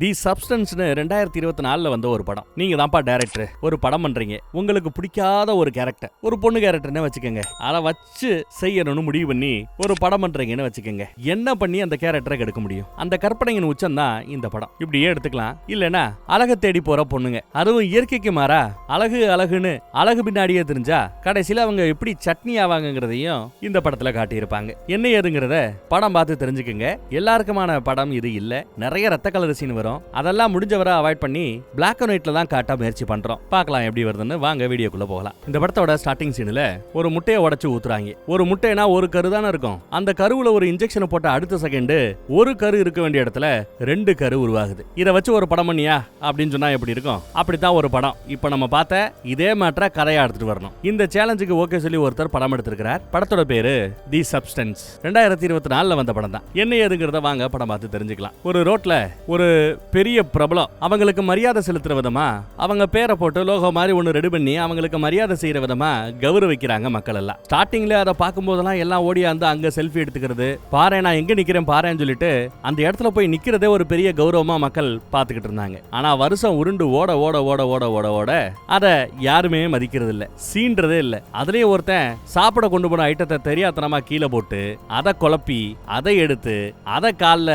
தி சப்ஸ்டன்ஸ்னு 2024 வந்த ஒரு படம். நீங்க தான்ப்பா டைரக்டர், ஒரு படம் பண்றீங்க. உங்களுக்கு பிடிக்காத ஒரு கேரக்டர், ஒரு பொண்ணு கேரக்டர்னு வச்சுக்கோங்க, அதை வச்சு செய்யணும்னு முடிவு பண்ணி ஒரு படம் பண்றீங்கன்னு வச்சுக்கோங்க. என்ன பண்ணி அந்த கேரக்டரை எடுக்க முடியும்? அந்த கற்பனையின் உச்சம் தான் இந்த படம். இப்படியே எடுத்துக்கலாம். இல்லனா அழக தேடி போற பொண்ணுங்க, அதுவும் இயற்கைக்கு மாறா அழகு அழகுன்னு அழகு பின்னாடியே தெரிஞ்சா கடைசியில அவங்க எப்படி சட்னி ஆவாங்கிறதையும் இந்த படத்துல காட்டியிருப்பாங்க. என்ன ஏதுங்கிறத படம் பார்த்து தெரிஞ்சுக்குங்க. எல்லாருக்குமான படம் இது இல்ல. நிறைய ரத்த கலர் சீன் வரும். அதெல்லாம் முடிஞ்சவரை அவாய்ட் பண்ணி பிளாக் அண்ட் ஒயிட்ல தான் காட்ட முயற்சி பண்றோம். பார்க்கலாம் எப்படி வருதுன்னு. வாங்க வீடியோக்குள்ள போகலாம். இந்த படத்தோட ஸ்டார்டிங் சீன்ல ஒரு முட்டையை உடைச்சு ஊத்துறாங்க. ஒரு முட்டைனா ஒரு கரு தானே இருக்கும். அந்த கருவுல ஒரு இன்ஜெக்ஷன் போட்ட அடுத்த செகண்ட் ஒரு கரு இருக்க வேண்டிய இடத்துல 2 கரு உருவாகுது. இதை வச்சு ஒரு படம் பண்ணியா அப்படின்னு சொன்னா எப்படி இருக்கும்? அப்படித்தான் ஒரு படம். இப்ப நம்ம பார்த்த இதே மேட்டரை கதையா எடுத்துட்டு வரணும். இந்த சேலஞ்சுக்கு ஓகே சொல்லி ஒருத்தர் படம் எடுத்திருக்கிறார். படத்தோட பேரு தி சப்ஸ்டன்ஸ். 2024 வந்த படம் தான். என்ன ஏதுங்கிறத வாங்க படம் பார்த்து தெரிஞ்சுக்கலாம். ஒரு ரோட்ல ஒரு பெரிய பிரபலம் அவங்களுக்கு மரியாதை செலுத்துற விதமா அவங்க பேரை போட்டு லோகோ மாதிரி ஒன்னு ரெடி பண்ணி அவங்களுக்கு மரியாதை செய்யற விதமா கௌரவிக்கிறாங்க மக்கள் எல்லாம். ஸ்டார்டிங்ல அதை பார்க்கும் போதெல்லாம் எல்லாம் ஓடியாந்து அங்க செல்ஃபி எடுத்துக்கிறது, பாரு நான் எங்க நிக்கிறேன் பாருன்னு சொல்லிட்டு அந்த இடத்துல போய் நிக்கிறதே ஒரு பெரிய கௌரவமா மக்கள் பார்த்துக்கிட்டு இருந்தாங்க. ஆனா வருஷம் உருண்டு ஓட ஓட ஓட ஓட ஓட ஓட அத யாருமே மதிக்கிறது இல்ல, சீன்றதே இல்ல. அதுலயே ஒருத்தன் சாப்பிட கொண்டு போன ஐட்டத்தை தெரியாதனமா கீழே போட்டு அதை குழப்பி அதை எடுத்து அதை கால்ல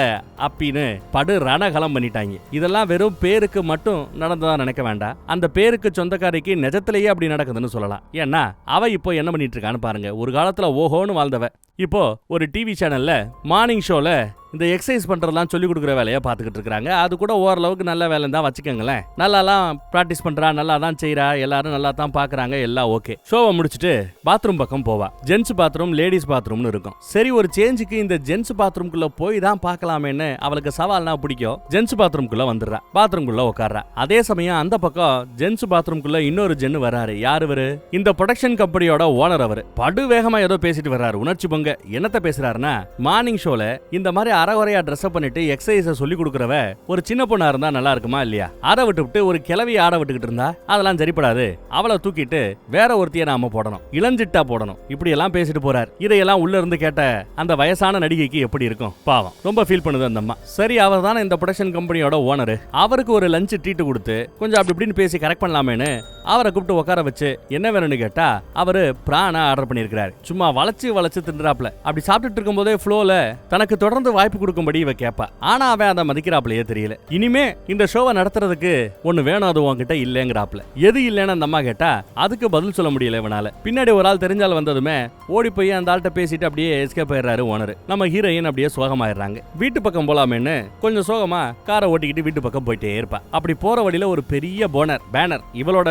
அப்பின்னு படு ரணகலம் பண்ணிட்டாங்க. இதெல்லாம் வெறும் பேருக்கு மட்டும் நடந்ததா நினைக்க வேண்டாம். அந்த பேருக்கு சொந்தக்காரிக்கு நிஜத்திலேயே அப்படி நடக்குதுன்னு சொல்லலாம். ஏன்னா அவ இப்போ என்ன பண்ணிட்டு இருக்கான்னு பாருங்க. ஒரு காலத்துல ஓஹோன்னு வாழ்ந்தவ இப்போ ஒரு டிவி சேனல்ல மார்னிங் ஷோல இந்த எக்ஸசைஸ் பண்றதெல்லாம் சொல்லி கொடுக்குற வேலையை பார்த்துக்கிட்டு இருக்காங்க. அது கூட ஓரளவுக்கு நல்ல வேலை தான் வச்சுக்கோங்களேன். நல்லாலாம் பிராக்டிஸ் பண்றா, நல்லா தான் செய்யறா, எல்லாரும் நல்லா தான் பாக்குறாங்க, எல்லாம் ஓகே. ஷோவை முடிச்சுட்டு பாத்ரூம் பக்கம் போவா. ஜென்ஸ் பாத்ரூம் லேடிஸ் பாத்ரூம்னு இருக்கும். சரி ஒரு சேஞ்சுக்கு இந்த ஜென்ஸ் பாத்ரூம்குள்ள போய் தான் பார்க்கலாமேன்னு அவளுக்கு சவால்னா பிடிக்கும். ஜென்ஸ் பாத்ரூம்குள்ள வந்துடுறா, பாத்ரூம்குள்ள உட்கார்றா. அதே சமயம் அந்த பக்கம் ஜென்ஸ் பாத்ரூம்குள்ள இன்னொரு ஜென்னு வராரு. யாரு இவரு? இந்த ப்ரொடக்ஷன் கம்பெனியோட ஓனர். அவரு படு வேகமா ஏதோ பேசிட்டு வர்றாரு. உணர்ச்சி பொங்க என்னத்த பேசுறாருன்னா, மார்னிங் ஷோல இந்த மாதிரி அரைகுறையா ட்ரெஸ் பண்ணிட்டு எக்ஸசைஸ் சொல்லி கொடுக்கறவ ஒரு சின்ன பொண்ணா இருந்தா நல்லா இருக்குமா இல்லையா? அதை விட்டு ஒரு கிளவி ஆட விட்டுக்கிட்டு இருந்தா அதெல்லாம் சரிப்படாது. அவளை தூக்கிட்டு வேற ஒருத்திய நாம போடணும், இளஞ்சிட்டா போடணும். இப்படி எல்லாம் பேசிட்டு போறார். இதையெல்லாம் உள்ள இருந்து கேட்ட அந்த வயசான நடிகைக்கு எப்படி இருக்கும்? பாவம், ரொம்ப ஃபீல் பண்ணுது அந்த அம்மா. சரி, அவர் தானே இந்த ப்ரொடக்ஷன் கம்பெனியோட ஓனர். அவருக்கு ஒரு லஞ்ச் ட்ரீட் கொடுத்து கொஞ்சம் அப்படி இப்படின்னு பேசி கரெக்ட் பண்ணலாமேன்னு அவரை கூப்பிட்டு உட்கார வச்சு என்ன வேணும்னு கேட்டா அவரு பிராண ஆர்டர் பண்ணிருக்காரு. சும்மா வளைச்சு தின்றாப்ல. அப்படி சாப்பிட்டுட்டு இருக்கும் போதே ஃப்ளோல தனக்கு தொடர்ந்து வாய்ப்பு கொடுக்கும்படி இவ கேப்பா. ஆனா அவன் அதை மதிக்கிறாப்லயே தெரியல. இனிமே இந்த ஷோவை நடத்துறதுக்கு ஒண்ணு வேணும், அது உன்கிட்ட இல்லங்கிறாப்ல. எது இல்லன்னு அந்த அம்மா கேட்டா அதுக்கு பதில் சொல்ல முடியல இவனால. பின்னாடி ஒரு ஆள் தெரிஞ்சால் வந்ததுமே ஓடி போய் அந்த ஆள்கிட்ட பேசிட்டு அப்படியே எஸ்கேப் ஆயிடுறாரு ஓனர். நம்ம ஹீரோயின் அப்படியே சோகமாயிடுறாங்க. வீட்டு பக்கம் போலாமேன்னு கொஞ்சம் சோகமா காரை ஓட்டிக்கிட்டு வீட்டு பக்கம் போயிட்டே இருப்பா. அப்படி போற வழியில ஒரு பெரிய பேனர் இவளோட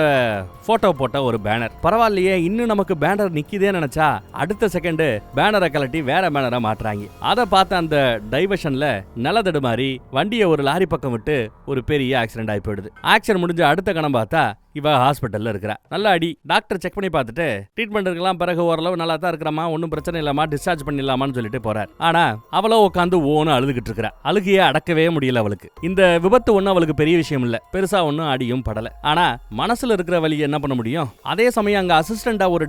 போட்டோ போட்ட ஒரு பேனர். பரவாயில்லையே, இன்னும் நமக்கு பேனர் நிக்குதே நினைச்சா அடுத்த செகண்ட் பேனரை கலட்டி வேற பேனரை மாட்டுறாங்க. அதை பார்த்த அந்த டைவர்ஷன்ல நிலதடு மாதிரி வண்டியை ஒரு லாரி பக்கம் விட்டு ஒரு பெரிய ஆக்சிடென்ட் ஆகி போயிடுது. ஆக்சிடென்ட் முடிஞ்ச அடுத்த கணம் பார்த்தா இவ ஹாஸ்பிட்டல்ல இருக்கிறா. நல்ல அடி. டாக்டர் செக் பண்ணி பார்த்துட்டு ட்ரீட்மெண்ட் இருக்கலாம், பிறகு ஓரளவு நல்லா தான் இருக்கிறமா, ஒன்னும் பிரச்சனை இல்லாமா, டிஸ்சார்ஜ் பண்ணிடலாமான்னு சொல்லிட்டு போறார். ஆனா அவளோ உட்காந்து ஓன்னு அழுதுகிட்டு இருக்கிறா. அழுகையே அடக்கவே முடியல அவளுக்கு. இந்த விபத்து ஒன்னும் அவளுக்கு பெரிய விஷயம் இல்ல, பெருசா ஒன்னும் அடியும் படல. ஆனா மனசுல இருக்கிற வலியை என்ன பண்ண முடியும்? அதே சமயம் அங்க அசிஸ்டண்டா ஒரு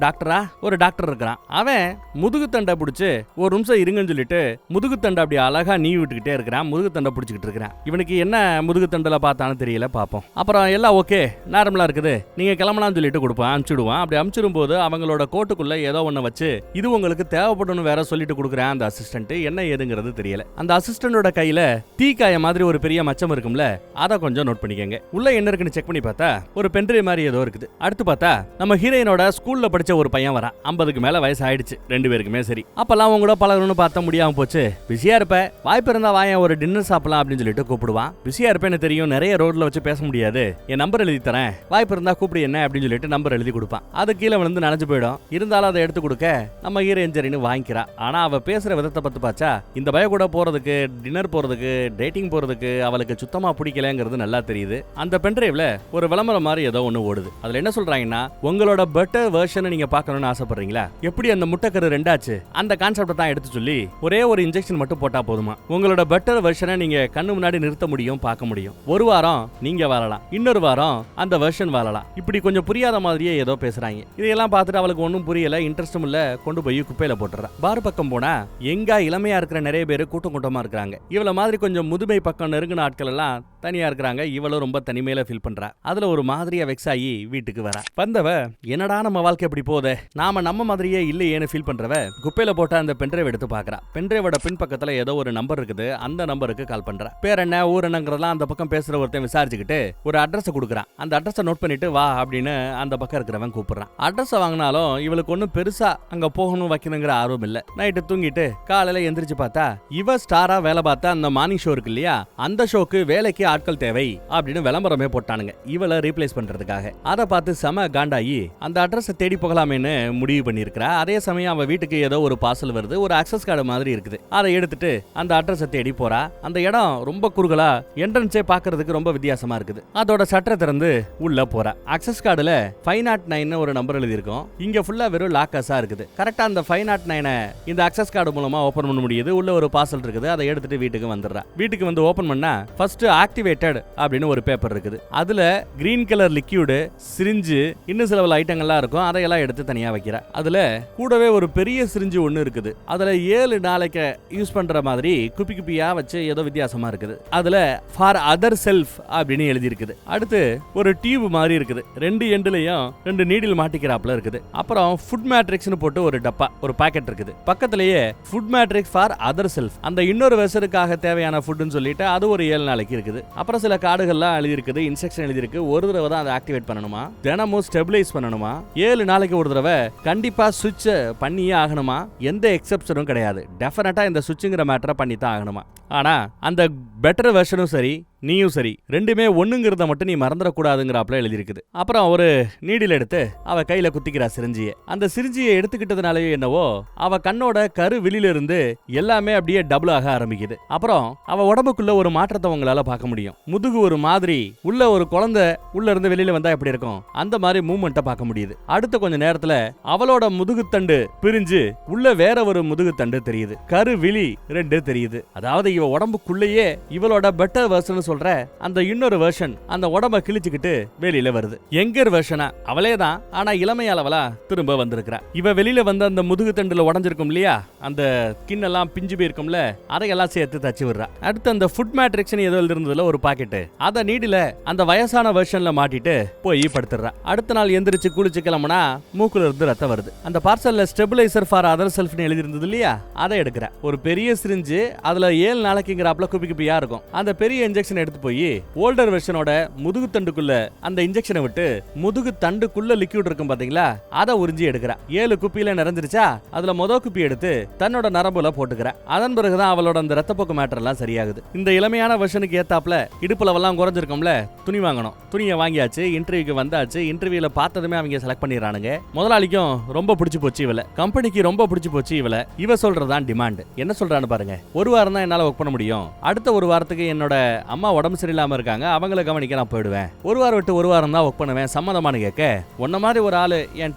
டாக்டர் இருக்கிறான். அவன் முதுகு தண்டை பிடிச்சு ஒரு நிமிஷம் இருங்கன்னு சொல்லிட்டு முதுகு தண்டை அப்படி அழகா நீ விட்டுக்கிட்டே இருக்கிறான். முதுகு தண்டை பிடிச்சிக்கிட்டு இருக்கிறான். இவனுக்கு என்ன முதுகு தண்டல பார்த்தான்னு தெரியல. பாப்போம். அப்புறம் எல்லாம் ஓகே, நார்மலா இருக்குது, நீங்க கிளம்பலாம்னு சொல்லிட்டு கொடுப்பான், அனுப்பிச்சிடுவான். அப்படி அனுப்பிச்சிடும் போது அவங்களோட கோட்டுக்குள்ள ஏதோ ஒண்ணு வச்சு இது உங்களுக்கு தேவைப்படும் வேற சொல்லிட்டு கொடுக்குறேன். அந்த அசிஸ்டன்ட் என்ன ஏதுங்கிறது தெரியல. அந்த அசிஸ்டண்டோட கையில தீக்காய மாதிரி ஒரு பெரிய மச்சம் இருக்கும்ல, அதை கொஞ்சம் நோட் பண்ணிக்கங்க. உள்ள என்ன இருக்குன்னு செக் பண்ணி பார்த்தா ஒரு பென்ட்ரைவ் மாதிரி ஏதோ இருக்குது. அடுத்து பார்த்தா நம்ம ஹீரோயினோட ஸ்கூல்ல படிச்ச ஒரு பையன் வரான். 50க்கு மேல வயசு ஆயிடுச்சு ரெண்டு பேருக்குமே. சரி, அப்பெல்லாம் அவங்க கூட பழகணும்னு பார்த்த முடியாம போச்சு. பிஸியா இருப்ப, வாய்ப்பு இருந்தா வாயன் ஒரு டின்னர் சாப்பிடலாம் அப்படின்னு சொல்லிட்டு கூப்பிடுவான். பிஸியா இருப்பேன்னு தெரியும், நிறைய ரோட்ல வச்சு பேச முடியாது, என் நம்பர் எழுதி தரேன், வாய்ப்பு இருந்தா கூப்பிடு என்ன அப்படின்னு சொல்லிட்டு நம்பர் எழுதி கொடுப்பான். அது கீழே விழுந்து நனைஞ்சு போயிடும். இருந்தாலும் அதை எடுத்து கொடுக்க நம்ம ஹீரோயின் சரின்னு வாங்கிக்கிறா. ஆனா அவ பேசுற விதத்தை பத்தி பாச்சா இந்த பய கூட போறதுக்கு, டின்னர் போறதுக்கு, டேட்டிங் போறதுக்கு அவளுக்கு சுத்தமா பிடிக்கலங்கிறது நல்லா தெரியுது. அந்த பென்ட்ரைவ்ல ஒரு விளம்பரம் மாதிரி ஏதோ ஒண்ணு ஓடுது. அதுல என்ன சொல்றாங்கன்னா, உங்களோட பெட்டர் வெர்ஷனை நீங்க பார்க்கணும்னு ஆசைப்படுறீங்களா? எப்படி அந்த முட்டைக்கரு ரெண்டாச்சு அந்த கான்செப்டை தான் எடுத்து சொல்லி ஒரே ஒரு இன்ஜெக்ஷன் மட்டும் போட்டா போதுமா உங்களோட பெட்டர் வெர்ஷனை நீங்க கண்ணு முன்னாடி நிறுத்த முடியும், பார்க்க முடியும். ஒரு வாரம் நீங்க வாழலாம், இன்னொரு வாரம் அந்த வெர்ஷன் உயிரோடையும் வாழலாம். இப்படி கொஞ்சம் புரியாத மாதிரியே ஏதோ பேசுறாங்க. இதையெல்லாம் பார்த்துட்டு அவளுக்கு ஒன்றும் புரியல, இன்ட்ரெஸ்டும் இல்ல, கொண்டு போய் குப்பையில போட்டுறா. பார் பக்கம் போனா எங்க இளமையா இருக்கிற நிறைய பேர் கூட்டம் கூட்டமா இருக்காங்க. இவள மாதிரி கொஞ்சம் முதுமை பக்கம் நெருங்கின ஆட்கள் எல்லாம் தனியா இருக்கிறாங்க. இவளும் ரொம்ப தனிமையில ஃபீல் பண்றா. அதுல ஒரு மாதிரியா வெக்ஸ் ஆகி வீட்டுக்கு வரா. வந்தவ என்னடா நம்ம வாழ்க்கை எப்படி போதே, நாம நம்ம மாதிரியே இல்லையேன்னு ஃபீல் பண்றவ குப்பையில போட்ட அந்த பென்ட்ரைவ் எடுத்து பாக்குறா. பென்ட்ரைவோட பின் பக்கத்துல ஏதோ ஒரு நம்பர் இருக்குது. அந்த நம்பருக்கு கால் பண்றா. பேர் என்ன, ஊர் என்னங்கிறதெல்லாம் அந்த பக்கம் பேசுற ஒருத்தன் விசாரிச்சுக்கிட்டு ஒரு அட்ரஸ் கொடுக்குறான். அந்த அட்ரஸை நோட் பண்ணிட்டு வா அப்படின்னு அந்த பக்கம் இருக்கிறவன் கூப்பிடுறான். அட்ரஸ் வாங்கினாலும் இவளுக்கு ஒன்னும் பெருசா அங்க போகணும் வைக்கணுங்கிற ஆர்வம் இல்ல. நைட்டு தூங்கிட்டு காலையில எந்திரிச்சு பார்த்தா இவ ஸ்டாரா வேலை பார்த்த அந்த மார்னிங் ஷோ இருக்கு இல்லையா, அந்த ஷோக்கு வேலைக்கு ஆட்கள் தேவை அப்படின்னு விளம்பரமே போட்டானுங்க இவளை ரீப்ளேஸ் பண்றதுக்காக. அதை பார்த்து செம காண்டாயி அந்த அட்ரஸை தேடி போகலாமேன்னு முடிவு பண்ணியிருக்கிறா. அதே சமயம் அவ வீட்டுக்கு ஏதோ ஒரு பார்சல் வருது, ஒரு அக்சஸ் கார்டு மாதிரி இருக்குது. அதை எடுத்துட்டு அந்த அட்ரஸை தேடி போறா. அந்த இடம் ரொம்ப குறுகலா, என்ட்ரன்ஸே பாக்குறதுக்கு ரொம்ப வித்தியாசமா இருக்குது. அதோட சட்டை திறந்து உள்ள போறா. அக்சஸ் கார்டுல 509 ஒரு நம்பர் எழுதி இருக்கும். இங்க ஃபுல்லா வெறும் லாக்கஸா இருக்குது. கரெக்டா அந்த 509 இந்த அக்சஸ் கார்டு மூலமா ஓபன் பண்ண முடியுது. உள்ள ஒரு பார்சல் இருக்குது. அதை எடுத்துட்டு வீட்டுக்கு வந்துடுறா. வீட்டுக்கு வந்து ஓபன் பண்ணா ஃபர்ஸ்ட் ஆக்டிவேட்டட் அப்படின்னு ஒரு பேப்பர் இருக்குது. அதுல கிரீன் கலர் லிக்யூடு, சிரிஞ்சு, இன்னும் சில ஐட்டங்கள்லாம் இருக்கும். அதையெல்லாம் எடுத்து தனியா வைக்கிறா. அதுல கூடவே ஒரு பெரிய சிரிஞ்சு ஒண்ணு இருக்குது. அதுல 7 நாளைக்கு யூஸ் பண்ற மாதிரி குப்பி குப்பியா வச்சு ஏதோ வித்தியாசமா இருக்குது. அதுல ஃபார் அதர் செல்ஃப் அப்படின்னு எழுதி இருக்குது. அடுத்து ஒரு டியூப் மாதிரி இருக்குது. 2 எண்ட்லயும் 2 நீடில் மாட்டிக்கிறாப்ல இருக்குது. அப்புறம் ஃபுட் மேட்ரிக்ஸ்னு போட்டு ஒரு டப்பா, ஒரு பாக்கெட் இருக்குது. பக்கத்திலேயே food matrix for other self, அந்த இன்னொரு வெசருக்காக தேவையான ஃபுட்னு சொல்லிட்டு அது ஒரு 7 நாளைக்கு இருக்குது. அப்புறம் சில கார்டுகள்லாம் எழுதி இருக்குது, இன்ஸ்ட்ரக்ஷன் எழுதி இருக்கு. ஒரு தடவை தான் அதை ஆக்டிவேட் பண்ணணுமா, தினமும் ஸ்டெபிலைஸ் பண்ணணுமா, 7 நாளைக்கு ஒரு தடவை கண்டிப்பா சுவிட்ச் பண்ணியே ஆகணுமா, எந்த எக்ஸெப்ஷனும் கிடையாது. டெஃபினட்டா இந்த சுவிட்சுங்கிற மேட்டரை பண்ணி தான் ஆகணுமா. ஆனா அந்த பெட்டர் வெர்ஷனும் சரி, நீயும் சரி, ரெண்டுமே ஒண்ணுங்கிறத மட்டும் நீ மறந்துடக்கூடாதுங்கிறாப்ல எழுதியிருக்குது. அப்புறம் ஒரு நீடில் எடுத்து அவ கையில குத்திக்கிறா சிரிஞ்சியை. அந்த சிரிஞ்சியை எடுத்துக்கிட்டதுனாலயோ என்னவோ அவ கண்ணோட கரு வெளியில இருந்து எல்லாமே அப்படியே டபுள் ஆக ஆரம்பிக்குது. அப்புறம் அவ உடம்புக்குள்ள ஒரு மாற்றத்தை உங்களால பார்க்க முடியும். முதுகு ஒரு மாதிரி, உள்ள ஒரு குழந்தை உள்ள இருந்து வெளியில வந்தா எப்படி இருக்கும் அந்த மாதிரி மூவ்மெண்ட்டை பார்க்க முடியுது. அடுத்த கொஞ்ச நேரத்துல அவளோட முதுகுத்தண்டு பிரிஞ்சு உள்ள வேற ஒரு முதுகுத்தண்டு தெரியுது. கரு விழி 2 தெரியுது. அதாவது இவ உடம்புக்குள்ளேயே இவளோட பெட்டர் வெர்ஷன் சொல்ற அந்த இன்னொரு வெர்ஷன் அந்த உடம்ப கிழிச்சுக்கிட்டு வெளியில வருது. எங்கர் வெர்ஷனா அவளே தான், ஆனா இளமை அளவலா திரும்ப வந்திருக்கிறா. இவ வெளியில வந்த அந்த முதுகு தண்டுல உடஞ்சிருக்கும் இல்லையா, அந்த ஸ்கின் எல்லாம் பிஞ்சு போயிருக்கும்ல, அதையெல்லாம் சேர்த்து தச்சு விடுறா. அடுத்து அந்த ஃபுட் மேட்ரிக்ஸ் ஏதோ இருந்ததுல ஒரு பாக்கெட், அதை நீடில அந்த வயசான வெர்ஷன்ல மாட்டிட்டு போய் படுத்துறா. அடுத்த நாள் எந்திரிச்சு குளிச்சு கிளம்புனா மூக்குல இருந்து ரத்தம் வருது. அந்த பார்சல்ல ஸ்டெபிலைசர் ஃபார் அதர் செல்ஃப்னு எழுதி இருந்தது இல்லையா, அதை எடுக்கிறா. ஒரு பெரிய சிரிஞ்சு, அதுல 7 நாளைக்குங்கிறாப்ல குப்பி குப்பியா இருக்கும். அந்த பெரிய இன்ஜெக்ஷன் எடுத்து போய் ஓல்டர் வெர்ஷனோட முதுகு தண்டுக்குள்ள அந்த இன்ஜெக்ஷனை விட்டு முதுகு தண்டுக்குள்ள லிக்விட் இருக்கும் பாத்தீங்களா, அதை உறிஞ்சி எடுக்கிறா. 7 குப்பியில நிறைஞ்சிருச்சா, அதுல மொதல் குப்பி எடுத்து தன்னோட நரம்புல போட்டுக்கிறா. அதன் பிறகுதான் அவளோட அந்த ரத்தப்போக்கு மேட்டர் எல்லாம் சரியாகுது. இந்த இளமையான வெர்ஷனுக்கு ஏத்தாப்ல இடுப்புலவெல்லாம் குறைஞ்சிருக்கும்ல, துணி வாங்கணும். துணியை வாங்கியாச்சு, இன்டர்வியூக்கு வந்தாச்சு. இன்டர்வியூல பார்த்ததுமே அவங்க செலக்ட் பண்ணிடுறானுங்க. முதலாளிக்கும் ரொம்ப பிடிச்சு போச்சு இவள, கம்பெனிக்கு ரொம்ப பிடிச்சு போச்சு இவள. இவ சொல்றதான் டிமாண்ட். என்ன சொல்றான்னு பாருங்க. ஒரு வாரம் தான் என்னால ஒர்க் பண்ண முடியும். அடுத்த ஒரு வாரத்துக்கு என்னோட அம்மா உடம்பு சரியில்லாம இருக்காங்க, அவங்கள கவனிக்க நான் போயிடுவேன். ஒரு வாரம் விட்டு ஒரு வாரம் தான் ஒர்க் பண்ணுவேன். சம்மதமானு கேட்க, உன்ன மாதிரி ஒரு ஆளு என்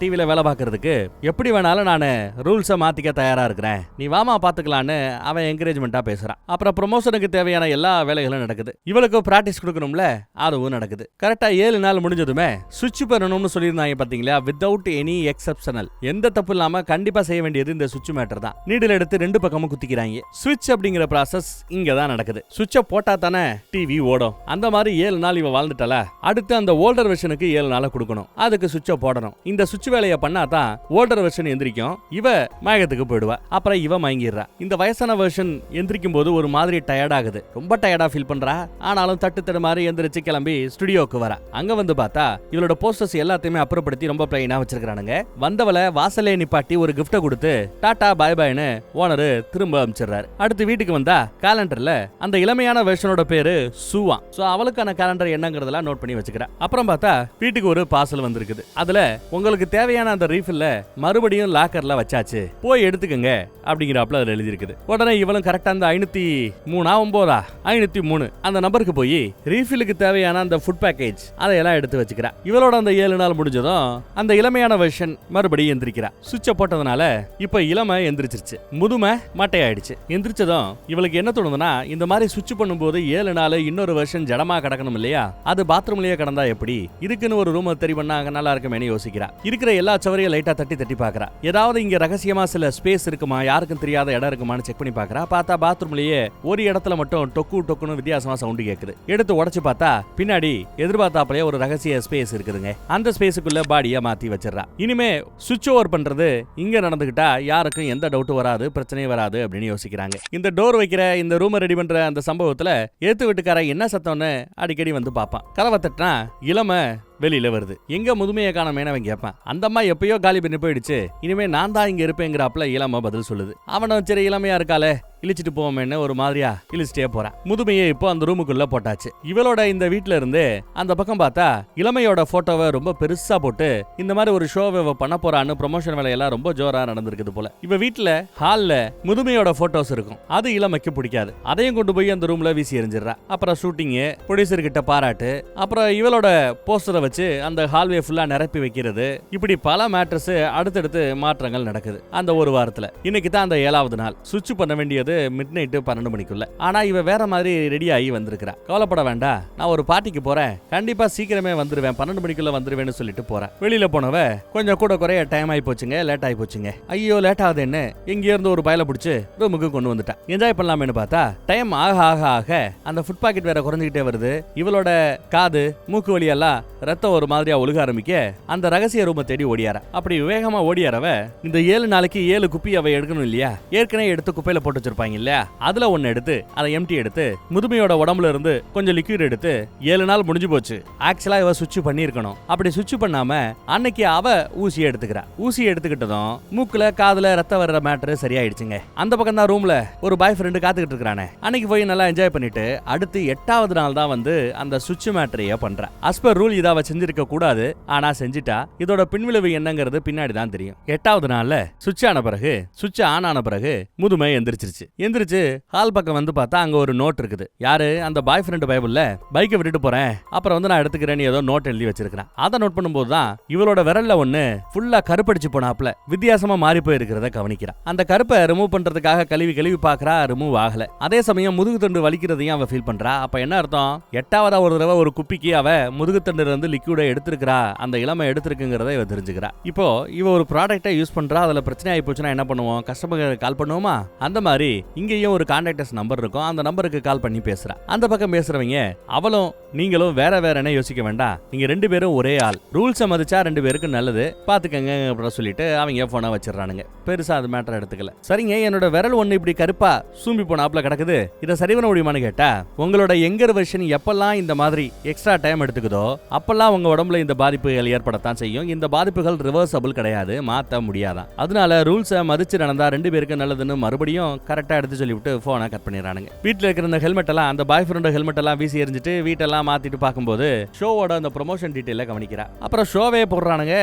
டிவில வேலை பார்க்கறதுக்கு எப்படி வேணாலும் நான் ரூல்ஸை மாத்திக்க தயாரா இருக்கிறேன், நீ வாமா பாத்துக்கலான்னு அவன் என்கரேஜ்மெண்டா பேசுறான். அப்புறம் ப்ரொமோஷனுக்கு தேவையான எல்லா வேலைகளும் நடக்குது. இவளுக்கு பிராக்டிஸ் கொடுக்கணும்ல, அதுவும் நடக்குது. கரெக்டா 7 நாள் முடிஞ்சதுமே சுவிட்ச் பண்ணணும்னு சொல்லியிருந்தாங்க பாத்தீங்களா, வித்அவுட் எனி எக்ஸெப்ஷனல், எந்த தப்பு இல்லாம கண்டிப்பா செய்ய வேண்டியது இந்த சுவிட்ச் மேட்டர் தான். நீடில் எடுத்து 2 பக்கமும் குத்திக்கிறாங்க. சுவிட்ச் அப்படிங்கிற ப்ராசஸ் இங்க தான் நடக்குது. சுவிட்சை போட்டா தானே டிவி ஓடும். அந்த மாதிரி 7 நாள் இவ வாழ்ந்துட்டால, அடுத்து அந்த ஓல்டர் வெர்ஷனுக்கு 7 நாளை கொடுக்கணும். அதுக்கு சுவிட்சை போடணும். இந்த சுவிட்ச் வேலையை பண்ணா தான் ஓல்டர் வெர்ஷன் எந்திரிக்கும். இவ மயக்கத்துக்கு போயிடுவா. அப்புறம் இவ மயங்கிடுறா. இந்த வயசான வெர்ஷன் எந்திரிக்கும் போது ஒரு மாதிரி டயர்ட் ஆகுது. ரொம்ப டயர்டா ஃபீல் பண்றா. ஆனாலும் தட்டு தடு மாதிரி எந்திரிச்சு கிளம்பி ஸ்டுடியோக்கு வரா. அங்க வந்து பார்த்தா இவளோட போஸ்டர்ஸ் எல்லாத்தையுமே அப்புறப்படுத்தி ரொம்ப பிளைனா வச்சிருக்கானுங்க. வந்தவளை வாசலே நிப்பாட்டி ஒரு கிஃப்ட கொடுத்து டாடா பாய் பாய்னு ஓனர் திரும்ப அனுப்பிச்சிடுறாரு. அடுத்து வீட்டுக்கு வந்தா காலண்டர்ல அந்த இளமையான வெர்ஷனோட பேரு சூவா. சோ அவளுக்கான காலண்டர் என்னங்கிறதெல்லாம் நோட் பண்ணி வச்சுக்கிறா. அப்புறம் பார்த்தா வீட்டுக்கு ஒரு பார்சல் வந்திருக்குது. அதுல உங்களுக்கு தேவையான அந்த ரீஃபில்ல மறுபடியும் லாக்கர்ல வச்சாச்சு, போய் எடுத்துக்கங்க அப்படிங்கிறாப்ல அதுல எழுதி இருக்குது. உடனே இவளும் கரெக்டா அந்த 503 அந்த நம்பருக்கு போய் ரீஃபிலுக்கு தேவையான அந்த ஃபுட் பேக்கேஜ் அதையெல்லாம் எடுத்து வச்சுக்கிறா. இவளோட அந்த 7 நாள் முடிஞ்சதும் அந்த இளமையான வெர்ஷன் மறுபடியும் எந்திரிக்கிறா. சுவிட்சை போட்டதுனால இப்ப இளமை எந்திரிச்சிருச்சு, முதுமை மட்டையாயிடுச்சு. எந்திரிச்சதும் இவளுக்கு என்ன தோணுதுன்னா, இந்த மாதிரி சுவிட்ச் பண்ணும்போது 7 நாள் இன்னொரு வெர்ஷன் ஜடமா கிடக்கணும் இல்லையா, அது பாத்ரூம்லயே கிடந்தா எப்படி, இதுக்குன்னு ஒரு ரூம் தெரி பண்ணா அங்க நல்லா இருக்குமேனு யோசிக்கிறா. இருக்கிற எல்லா சவரையும் லைட்டா தட்டி தட்டி பாக்குறா. ஏதாவது இங்க ரகசியமா சில ஸ்பேஸ் இருக்குமா, யாருக்கும் தெரியாத இடம் இருக்குமான்னு செக் பண்ணி பாக்குறா. பார்த்தா பாத்ரூம்லயே ஒரு இடத்துல மட்டும் டொக்கு டொக்குன்னு வித்தியாசமா சவுண்ட் கேக்குது. எடுத்து உடைச்சு பார்த்தா பின்னாடி எதிர்பார்த்தாப்பலயே ஒரு ரகசிய ஸ்பேஸ் இருக்குதுங்க. அந்த ஸ்பேஸுக்குள்ள பாடியை மாத்தி வச்சிடறா. இனிமே சுவிட்ச் ஓவர் பண்றது இங்க நடந்துகிட்டா யாருக்கும் எந்த டவுட்டும் வராது, பிரச்சனையும் வராது அப்படின்னு யோசிக்கிறாங்க. இந்த டோர் வைக்கிற, இந்த ரூம் ரெடி பண்ற அந்த சம்பவத்துல ஏத்து வீட்டுக்கார என்ன சத்தம்னு அடிக்கடி வந்து பாப்பான். கதவை தட்டினா இளமை வெளியில வருது. எங்க முதுமையை காணமேனு அவன் கேட்பான். அந்த அம்மா எப்பயோ காலி பண்ணி போயிடுச்சு, இனிமே நான் தான் இங்க இருப்பேங்கிறாப்ல இளம பதில் சொல்லுது. அவனும் சரி இளமையா இருக்காளே இழிச்சிட்டு போவோமேன்னு ஒரு மாதிரியா இழிச்சிட்டே போறான். முதுமையை இப்போ அந்த ரூமுக்குள்ள போட்டாச்சு. இவளோட இந்த வீட்டுல இருந்து அந்த பக்கம் பார்த்தா இளமையோட போட்டோவை ரொம்ப பெருசா போட்டு இந்த மாதிரி ஒரு ஷோவை பண்ண போறான்னு ப்ரொமோஷன் வேலையெல்லாம் ரொம்ப ஜோரா நடந்திருக்குது போல. இவ வீட்டுல ஹால்ல முதுமையோட போட்டோஸ் இருக்கும். அது இளமைக்கு பிடிக்காது. அதையும் கொண்டு போய் அந்த ரூம்ல வீசி எறிஞ்சிடறா. அப்புறம் ஷூட்டிங், ப்ரொடியூசர் கிட்ட பாராட்டு, அப்புறம் இவளோட போஸ்டரை வச்சு அந்த ஹால்வே ஃபுல்லா நிரப்பி வைக்கிறது, இப்படி பல மேட்டர்ஸ் அடுத்தடுத்து மாற்றங்கள் நடக்குது அந்த ஒரு வாரத்துல. இன்னைக்கு தான் அந்த 7வது நாள். சுவிட்ச் பண்ண வேண்டியது மிட்நைட் 12 மணிக்குள்ள. ஆனா இவ வேற மாதிரி ரெடி ஆகி வந்திருக்கா. கவலைப்பட வேண்டாம், நான் ஒரு பார்ட்டிக்கு போறேன், கண்டிப்பா சீக்கிரமே வந்துருவேன், 12 மணிக்குள்ள வந்துருவேன்னு சொல்லிட்டு போறேன். வெளியில போனவ கொஞ்சம் கூட குறைய டைம் ஆகி போச்சுங்க, லேட் ஆகி போச்சுங்க. ஐயோ லேட் ஆகுது என்ன, எங்க இருந்து ஒரு பயல பிடிச்சு ரூமுக்கு கொண்டு வந்துட்டா. என்ஜாய் பண்ணலாமேன்னு பார்த்தா டைம் ஆக ஆக ஆக அந்த ஃபுட் பாக்கெட் வேற குறைஞ்சிக்கிட்டே வருது. இவளோட காது மூக்கு வழியெல்லாம் ரத்தம் ஒரு மாதிரியா ஒழுக ஆரம்பிக்க அந்த ரகசிய ரூமை தேடி ஓடியாரா. அப்படி வேகமா ஓடியாரவ இந்த 7 நாளைக்கு 7 குப்பி அவ எடுக்கணும் இல்லையா, ஏற்கனவே எடுத்து குப்பையில போட்டு வச்சிருப்பாங்க இல்லையா, அதுல ஒன்னு எடுத்து அதை எம்டி எடுத்து முதுமையோட உடம்புல இருந்து கொஞ்சம் லிக்விட் எடுத்து 7 நாள் முடிஞ்சு போச்சு. ஆக்சுவலா இவ சுவிட்ச் பண்ணிருக்கணும். அப்படி சுவிட்ச் பண்ணாம அன்னைக்கு அவ ஊசியை எடுத்துக்கிறா. ஊசியை எடுத்துக்கிட்டதும் மூக்குல காதுல ரத்தம் வர்ற மேட்டர் சரியாயிடுச்சுங்க. அந்த பக்கம் தான் ரூம்ல ஒரு பாய் ஃப்ரெண்டு காத்துக்கிட்டு இருக்கானே. அன்னைக்கு போய் நல்லா என்ஜாய் பண்ணிட்டு அடுத்து 8வது நாள் தான் வந்து அந்த சுவிட்ச் மேட்டரைய பண்றா. அஸ்பர் ரூல் இதாவ செஞ்சிருக்க கூடாது, ஆனா செஞ்சிட்டா. இதோட பின்விளைவு என்னங்கிறது பின்னாடி தான் தெரியும். 8வது நாள்ல சுவிட்ச் ஆன பிறகு, சுவிட்ச் ஆன் ஆன பிறகு முதுமை எந்திரிச்சிருச்சு. எந்திரிச்சு ஹால் பக்கம் வந்து பார்த்தா அங்க ஒரு நோட் இருக்குது. யாரு, அந்த பாய் ஃப்ரெண்ட் பைபிள்ல பைக்கை விட்டுட்டு போறேன், அப்புறம் வந்து நான் எடுத்துக்கிறேன்னு ஏதோ நோட் எழுதி வச்சிருக்கான். அதை நோட் பண்ணும்போது தான் இவளோட விரல்ல ஒண்ணு ஃபுல்லா கருப்படிச்சு போனாப்ல வித்தியாசமா மாறி போயிருக்கிறத கவனிக்கிறான். அந்த கருப்பை ரிமூவ் பண்றதுக்காக கழுவி பாக்குறா, ரிமூவ் ஆகல. அதே சமயம் முதுகு தண்டு வலிக்கிறதையும் அவ ஃபீல் பண்றா. அப்ப என்ன அர்த்தம், 8வதா ஒரு தடவை ஒரு குப்பிக்கு அவ முதுகு தண்டுல இருந்து லிக்விட எடுத்திருக்கிறா, அந்த இளமை எடுத்திருக்குங்கிறத இவ தெரிஞ்சுக்கிறா. இப்போ இவ ஒரு ப்ராடக்ட்டை யூஸ் பண்றா, அதுல பிரச்சனை ஆகி போச்சுன்னா என்ன பண்ணுவோம், கஸ்டமருக்கு கால் பண்ணுவோமா, அந்த மாதிரி இங்கேயும் ஒரு கான்டாக்டர்ஸ் நம்பர் இருக்கும். அந்த நம்பருக்கு கால் பண்ணி பேசுறா. அந்த பக்கம் பேசுறவங்க அவளும் நீங்களும் வேற வேறன்னு யோசிக்க வேண்டாம், நீங்க 2 பேரும் ஒரே ஆள், ரூல்ஸை மதிச்சா 2 பேருக்கு நல்லது, பாத்துக்கங்க அப்படின்னு சொல்லிட்டு அவங்க போனை வச்சிடறானுங்க. பெருசா அது மேட்டர் எடுத்துக்கல. சரிங்க, என்னோட விரல் ஒண்ணு இப்படி கருப்பா சூம்பி போனாப்ல கிடக்குது, இதை சரி பண்ண முடியுமான்னு கேட்டா, உங்களோட எங்கர் வெர்ஷன் எப்பெல்லாம் இந்த மாதிரி எக்ஸ்ட்ரா டைம் எடுத்துக்குதோ அப்பெல்லாம் உங்க உடம்புல இந்த பாதிப்புகள் ஏற்படத்தான் செய்யும். இந்த பாதிப்புகள் ரிவர்சபிள் கிடையாது, மாத்த முடியாதான். அதனால ரூல்ஸை மதிச்சு நடந்தா 2 பேருக்கு நல்லதுன்னு மறுபடியும் கரெக்டா எடுத்து சொல்லிவிட்டு போனை கட் பண்ணிடுறானுங்க. வீட்டுல இருக்கிற இந்த ஹெல்மெட் எல்லாம், அந்த பாய் ஃப்ரெண்ட் ஹெல்மெட் எல்லாம் வீசி எறிஞ்சிட்டு வீட்டெல்லாம் மாத்திட்டு பார்க்கும்போது ஷோவோட அந்த ப்ரொமோஷன் டீடைல கவனிக்கிறா. அப்புறம் ஷோவே போடுறானுங்க.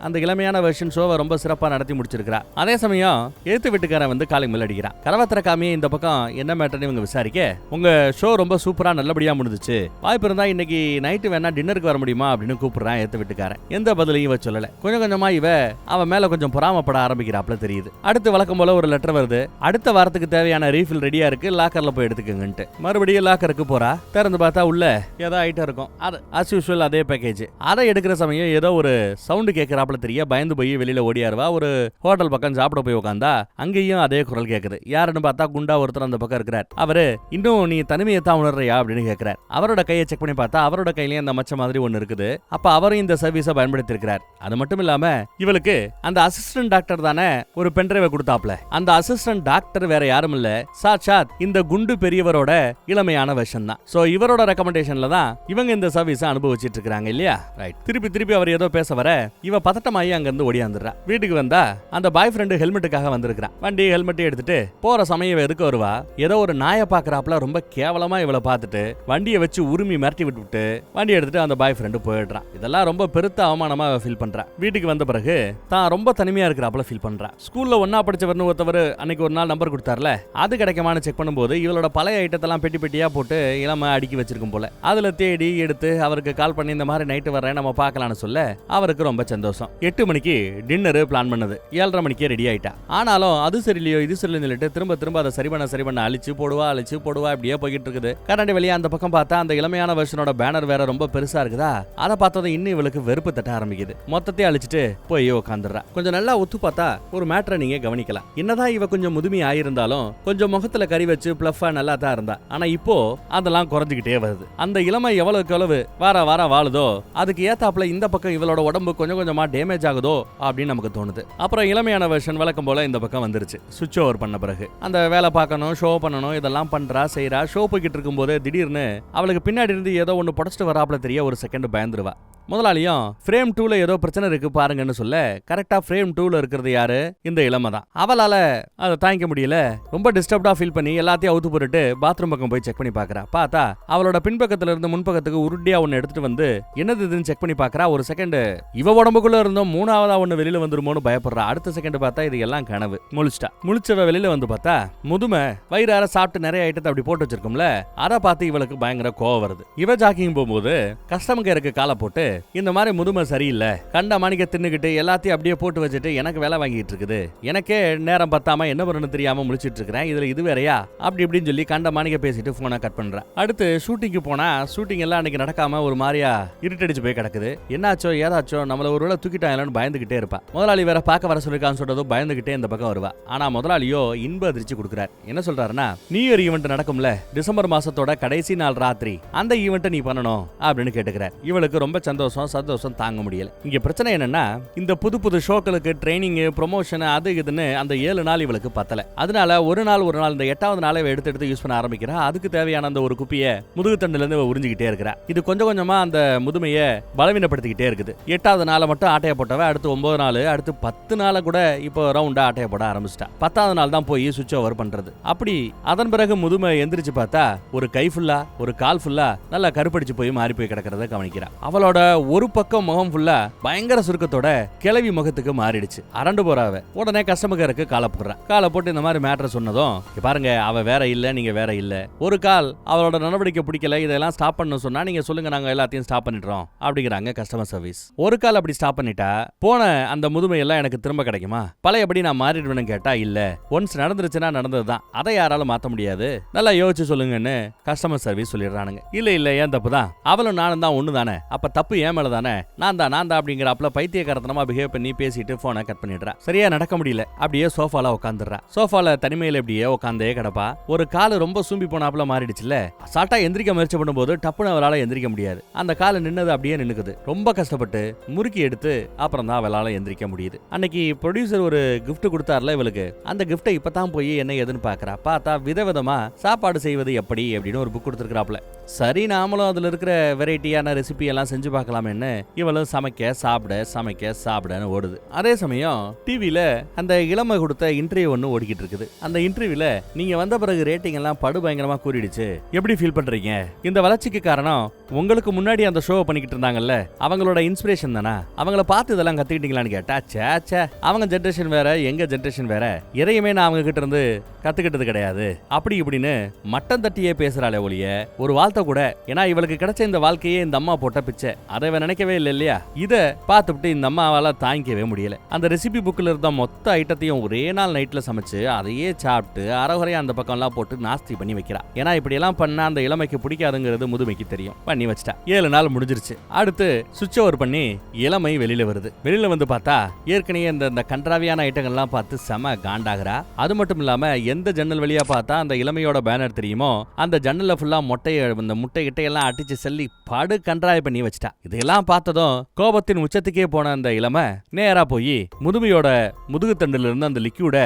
அந்த இளமையான வெர்ஷன் ஷோவை ரொம்ப சிறப்பா நடத்தி முடிச்சிருக்கா. அதே சமயம் ஏத்து வீட்டுக்காரன் வந்து காலிங் மேல் அடிக்கிறான். கரவத்திர காமி இந்த பக்கம் என்ன மேட்டர்னு இவங்க விசாரிக்க, உங்க ஷோ ரொம்ப சூப்பரா நல்லபடியா முடிஞ்சிச்சு, வாய்ப்பு இருந்தா இன்னைக்கு நைட்டு வேணா டின்னருக்கு வர முடியுமா அப்படின்னு கூப்பிடுறான் ஏத்து வீட்டுக்காரன். எந்த பதிலையும் இவ சொல்லல. கொஞ்சம் கொஞ்சமா இவ அவன் மேல கொஞ்சம் பொறாமப்பட ஆரம்பிக்கிறாப்ல தெரியுது. அடுத்து வழக்கம் போல ஒரு லெட்டர் வருது. அடுத்த வாரத்துக்கு தேவையான ரீஃபில் ரெடியா இருக்கு, லாக்கர்ல போய் எடுத்துக்கங்கன்ட்டு. மறுபடியும் லாக்கருக்கு போறா. திறந்து பார்த்தா உள்ள ஏதோ ஐட்டம் இருக்கும். அது as usual அதே பேக்கேஜ். அதை எடுக்கிற சமயம் ஏதோ ஒரு சவுண்டு கேட்கிறாப்ல தெரிய பயந்து போய் வெளியில ஓடியாருவா. ஒரு ஹோட்டல் பக்கம் சாப்பிட போய் உட்காந்தா அங்கேயும் அதே குரல் கேட்குது. யாருன்னு பார்த்தா குண்டா ஒருத்தர் அந்த பக்கம் இருக்கிறார். அவரு இன்னும் நீ தனிமையை தான் உணர்றியா அப்படின்னு கேட்கிறார். அவரோட கையை செக் பண்ணி பார்த்தா அவரோட கையிலேயே அந்த மச்ச மாதிரி ஒன்னு இருக்குது. அப்ப அவரும் இந்த சர்வீஸை பயன்படுத்தி இருக்கிறார். அது மட்டும் இல்லாம இவளுக்கு அந்த அசிஸ்டன்ட் டாக்டர் தானே ஒரு பென்ட்ரைவை கொடுத்தாப்ல, அந்த அசிஸ்டன்ட் டாக்டர் வேற யாரும் இல்ல, சாட்சாத் இந்த குண்டு பெரியவரோட இளமையான வெர்ஷன் தான். சோ இவரோட ரெக்கமெண்டேஷன்ல தான் இவங்க இந்த சர்வீஸை அனுபவிச்சிட்டு இருக்காங்க இல்லையா. ரைட். திருப்பி அவர் ஏதோ பேச வர இவ பதட்டமாயி அங்க இருந்து ஓடியாந்துடுறா. வீட்டுக்கு வந்தா அந்த பாய் ஃப்ரெண்டு ஹெல்மெட்டுக்காக வந்திருக்கான். வண்டி ஹெல்மெட் எடுத்துட்டு போற சமயம் எதுக்கு வருவா, ஏதோ ஒரு நாயை பாக்குறாப்ல ரொம்ப கேவலமா இவளை பார்த்துட்டு வண்டியை வச்சு உரிமை மிரட்டி விட்டுவிட்டு வண்டி எடுத்துட்டு அந்த பாய் ஃப்ரெண்டு போயிடுறான். போயிடுறான். இதெல்லாம் ரொம்ப பெருத்த அவமானமா ஃபீல் பண்றா. வீட்டுக்கு வந்த பிறகு தான் ரொம்ப தனிமையா இருக்கிறாப்புல ஃபீல் பண்றா. ஸ்கூல்ல ஒன்னா படிச்சவர்னு ஒருத்தவர் அன்னைக்கு ஒரு நாள் நம்பர் கொடுத்தார்ல, அது கிடைக்குமான்னு செக் பண்ணும்போது இவளோட பழைய ஐட்டத்தெல்லாம் பெட்டி பெட்டியா போட்டு இளம அடுக்கி வச்சிருக்கும் போல. அதுல தேடி எடுத்து அவருக்கு கால் பண்ணி இந்த மாதிரி நைட்டு வர்றேன் நம்ம பார்க்கலாம்னு சொல்ல அவருக்கு ரொம்ப சந்தோஷம். 8 மணிக்கு டின்னர் பிளான் பண்ணது 7:30 மணிக்கே ரெடி ஆயிட்டா. ஆனாலும் அது சரியில்லையோ இது சரியில்லைன்னு சொல்லிட்டு திரும்ப அதை சரி பண்ண அழிச்சு போடுவா இப்படியே போய்கிட்டு இருக்குது. கரண்டி வெளியே அந்த பக்கம் பார்த்தா அந்த இளமையான வெர்ஷனோட பேனர் வேற ரொம்ப பெருசா இருக்குதா. அதை பார்த்ததும் இன்னும் இவளுக்கு வெறுப்பு தட்ட ஆரம்பிக்குது. மொத்தத்தையும் அழிச்சிட்டு போய் உட்காந்துடுறா. கொஞ்சம் நல்லா ஒத்து பார்த்தா ஒரு மேட்டரை நீங்க கவனிக்கலாம். என்னதான் இவ கொஞ்சம் முதுமை ஆயிருந்தாலும் கொஞ்சம் முகத்துல கறி வச்சு பிளஃபா நல்லா தான் இருந்தா. ஆனா இப்போ அதெல்லாம் குறைஞ்சுக்கிட்டே வருது. அந்த இளமை எவ்வளவு வார வாழுதோ அதுக்கு ஏத்தாப்புல இந்த பக்கம் இவளோட உடம்பு கொஞ்சம் கொஞ்சமா டேமேஜ் ஆகுதோ அப்படின்னு நமக்கு தோணுது. அப்புறம் இளமையான வெர்ஷன் வழக்கம் போல இந்த பக்கம் வந்துருச்சு. சுவிட்ச் ஓவர் பண்ண பிறகு அந்த வேலை பார்க்கணும், ஷோ பண்ணணும், இதெல்லாம் பண்றா செய்யறா. ஷோ போய்கிட்டு இருக்கும் போது திடீர்னு அவளுக்கு பின்னாடி இருந்து ஏதோ ஒன்னு புடச்சிட்டு வராப்புல தெரிய ஒரு செகண்ட் பயந்துருவா. முதலாளியும் ஃப்ரேம் 2ல ஏதோ பிரச்சனை இருக்கு பாருங்கன்னு சொல்ல கரெக்டா ஃப்ரேம் 2ல இருக்கிறது யாரு? இந்த இளமை தான். அவளால அதை தாங்கிக்க முடியல. ரொம்ப டிஸ்டர்ப்டா ஃபீல் பண்ணி எல்லாத்தையும் அவுத்து போட்டுட்டு பாத்ரூம் பக்கம் போய் செக் பண்ணி பாக்குறா. பார்த்தா அவளோட பின்பக்கத்துல இருந்து முன்பக்கத்துக்கு உருட்டியா ஒன்னு எடுத்துட்டு வந்து என்னது இதுன்னு செக் பண்ணி பாக்குறா. ஒரு செகண்ட் இவ உடம்புக்குள்ள இருந்தோம் 3ஆவதா ஒன்னு வெளியில வந்துருமோன்னு பயப்படுறா. அடுத்த செகண்ட் பார்த்தா இது எல்லாம் கனவு. முழிச்சவ வெளியில வந்து பார்த்தா முதுமை வயிறார சாப்பிட்டு நிறைய ஐட்டத்தை அப்படி போட்டு வச்சிருக்கும்ல, அதை பார்த்து இவளுக்கு பயங்கர கோவம் வருது. இவ ஜாக்கிங் போகும்போது கஸ்டமர் கேருக்கு காலை போட்டு இந்த மாதிரி முதுமை சரியில்லை, கண்ட மாணிக்க தின்னுக்கிட்டு எல்லாத்தையும் அப்படியே போட்டு வச்சுட்டு எனக்கு வேலை வாங்கிட்டு இருக்குது, எனக்கே நேரம் பத்தாம என்ன பண்ணணும் தெரியாம முடிச்சிட்டு இருக்கிறேன், இதுல இது வேறையா அப்படி இப்படின்னு சொல்லி கண்ட மாணிக்க பேசிட்டு போனை கட் பண்றேன். அடுத்து ஷூட்டிங்கு போனா ஷூட்டிங் எல்லாம் அன்னைக்கு நடக்காம ஒரு மாதிரியா இருட்டடிச்சு போய் கிடக்குது. என்னாச்சோ ஏதாச்சோ நம்மள ஒரு வேளை தூக்கிட்டாங்கன்னு பயந்துகிட்டே இருப்பா. முதலாளி வேற பார்க்க வர சொல்லிருக்கான்னு சொல்றதும் பயந்துகிட்டே இந்த பக்கம் வருவா. ஆனா முதலாளியோ இன்ப அதிர்ச்சி கொடுக்குறாரு. என்ன சொல்றாருன்னா, நியூ இயர் ஈவெண்ட் நடக்கும்ல டிசம்பர் மாசத்தோட கடைசி நாள் ராத்திரி, அந்த ஈவெண்ட் நீ பண்ணணும் அப்படின்னு கேட்டுக்கிறார். இவளுக்கு ரொம்ப சந்தோஷம் தாங்க முடியல. இங்க பிரச்சனை என்னன்னா, இந்த புது ஷோக்களுக்கு ட்ரைனிங் ப்ரொமோஷன் அது இதுன்னு அந்த 7 நாள் இவளுக்கு பத்தல. அதனால ஒரு நாள் இந்த 8வது நாளை எடுத்து யூஸ் பண்ண ஆரம்பிக்கிறா. அதுக்கு தேவையான அந்த ஒரு குப்பியை முதுகு தண்டுல இருந்து உறிஞ்சிக்கிட்டே இருக்கிறா. இது கொஞ்சம் கொஞ்சமா அந்த முதுமையை பலவீனப்படுத்திக்கிட்டே இருக்குது. 8வது நாளை மட்டும் ஆட்டைய போட்டவ அடுத்து 9 நாள், அடுத்து 10 நாளை கூட இப்போ ரவுண்டா ஆட்டைய போட ஆரம்பிச்சிட்டா. 10வது நாள் தான் போய் சுவிட்ச் ஓவர் பண்றது. அப்படி அதன் பிறகு முதுமை எந்திரிச்சு பார்த்தா ஒரு கை ஃபுல்லா ஒரு கால் ஃபுல்லா நல்லா கருப்படிச்சு போய் மாறி போய் கிடக்கிறத கவனிக்கிறா. அவளோட ஒரு பக்கம் முகம் ஃபுல்லா பயங்கர சுருக்கத்தோட கிளவி முகத்துக்கு மாறிடுச்சு. அரண்டு போறாவ. உடனே கஸ்டமருக்கு காலை போட்டு இந்த மாதிரி மேட்டர் சொன்னதும், பாருங்க அவ வேற இல்ல நீங்க வேற இல்ல, ஒரு கால் அவளோட நடவடிக்கை பிடிக்கல, இதெல்லாம் ஸ்டாப் பண்ண சொன்னா நீங்க சொல்லுங்க, நாங்க எல்லாத்தையும் ஸ்டாப் பண்ணிடுறோம் அப்படிங்கிறாங்க கஸ்டமர் சர்வீஸ். ஒரு கால் அப்படி ஸ்டாப் பண்ணிட்டா போன அந்த முதுமை எல்லாம் எனக்கு திரும்ப கிடைக்குமா? பழையபடி நான் மாறிடுவேன்னு கேட்டா இல்ல, ஒன்ஸ் நடந்துருச்சுன்னா நடந்ததுதான், அதை யாராலும் மாத்த முடியாது, நல்லா யோசிச்சு சொல்லுங்கன்னு கஸ்டமர் சர்வீஸ் சொல்லிடுறானுங்க. இல்ல ஏன் தப்பு தான், அவளும் நானும் தான் ஒண்ணு தானே, அப்ப தப்பு ஏன் மேல தானே, நான் தான் அப்படிங்கிறப்பல பைத்தியக்காரத்தனமா பிஹேவ் பண்ணி பேசிட்டு போனை கட் பண்ணிடுறா. சரியா நடக்க முடியல. அப்படியே சோஃபால உட்காந்துடுறா. சோஃபால தனிமையில அப்படியே உட்காந்தே கிடப்பா. ஒரு காலு ரொம்ப சூம்பி போனாப்புல மாறிடுச்சுல, சாட்டா எந்திரிக்க முயற்சி பண்ணும்போது டப்புன்னு அவளால எந்திரிக்க முடியாது. அந்த காலு நின்னது அப்படியே நின்னுக்குது. ரொம்ப கஷ்டப்பட்டு முறுக்கி எடுத்து அப்புறம் தான் அவளால எந்திரிக்க முடியுது. அன்னைக்கு ப்ரொடியூசர் ஒரு கிஃப்ட் கொடுத்தாருல இவளுக்கு, அந்த கிஃப்டை இப்பதான் போய் என்ன ஏதுன்னு பாக்குறா. பார்த்தா விதவிதமா சாப்பாடு செய்வது எப்படி அப்படின்னு ஒரு புக் கொடுத்துருக்காப்ல. சரி நாமளும் அதுல இருக்கிற வெரைட்டியான ரெசிபி எல்லாம் செஞ்சு பார்க்கலாமேன்னு இவளும் சமைக்க சாப்பிடன்னு ஓடுது. அதே சமயம் டிவில அந்த இளமை கொடுத்த இன்டர்வியூ ஒன்னு ஓடிக்கிட்டு இருக்குது. அந்த இன்டர்வியூல நீங்க வந்த பிறகு ரேட்டிங் எல்லாம் படு பயங்கரமா கூறிடுச்சு, எப்படி ஃபீல் பண்றீங்க? இந்த வளர்ச்சிக்கு காரணம் உங்களுக்கு முன்னாடி அந்த ஷோ பண்ணிக்கிட்டு இருந்தாங்கல்ல, அவங்களோட இன்ஸ்பிரேஷன் தானா? அவங்கள பார்த்து இதெல்லாம் கத்துக்கிட்டீங்களான்னு கேட்டா, சே அவங்க ஜெனரேஷன் வேற எங்க ஜெனரேஷன் வேற, எதையுமே நான் அவங்க கிட்ட இருந்து கத்துக்கிட்டது கிடையாது அப்படி இப்படின்னு மட்டம் தட்டியே பேசுறாளே ஒழிய ஒரு வாழ்த்தை கூட, ஏன்னா இவளுக்கு கிடைச்ச இந்த வாழ்க்கையே இந்த அம்மா போட்ட பிச்சை, அதை நினைக்கவே இல்லை இல்லையா? இத பார்த்துட்டு இந்த அம்மாவால தாங்கிக்கவே முடியல. அந்த ரெசிபி புக்ல இருந்த மொத்த ஐட்டத்தையும் ஒரே நாள் நைட்ல சமைச்சு அதையே சாப்பிட்டு அரைகுறையா அந்த பக்கம் எல்லாம் போட்டு நாஸ்தி பண்ணி வைக்கிறா. ஏன்னா இப்படி எல்லாம் பண்ணா அந்த இளமைக்கு பிடிக்காதுங்கிறது முதுமைக்கு தெரியும். பண்ணி வச்சிட்டா. 7 நாள் முடிஞ்சிருச்சு. அடுத்து சுவிட்ச் ஓவர் பண்ணி இளமை வெளியில வருது. வெளியில வந்து பார்த்தா ஏற்கனவே இந்த கன்றாவியான ஐட்டங்கள்லாம் பார்த்து செம காண்டாகிறா. அது மட்டும் இல்லாம எந்த ஜன்னல் வழியா பார்த்தா அந்த இளமையோட பேனர் தெரியுமோ அந்த ஜன்னல்ல ஃபுல்லா முட்டை கிட்டையெல்லாம் அடிச்சு செல்லி படு கன்றாய் பண்ணி வச்சிட்டா. இதெல்லாம் பார்த்ததும் கோபத்தின் உச்சத்துக்கே போன அந்த இளமை நேரா போய் முதுமையோட முதுகு தண்டுல இருந்து அந்த லிக்யூட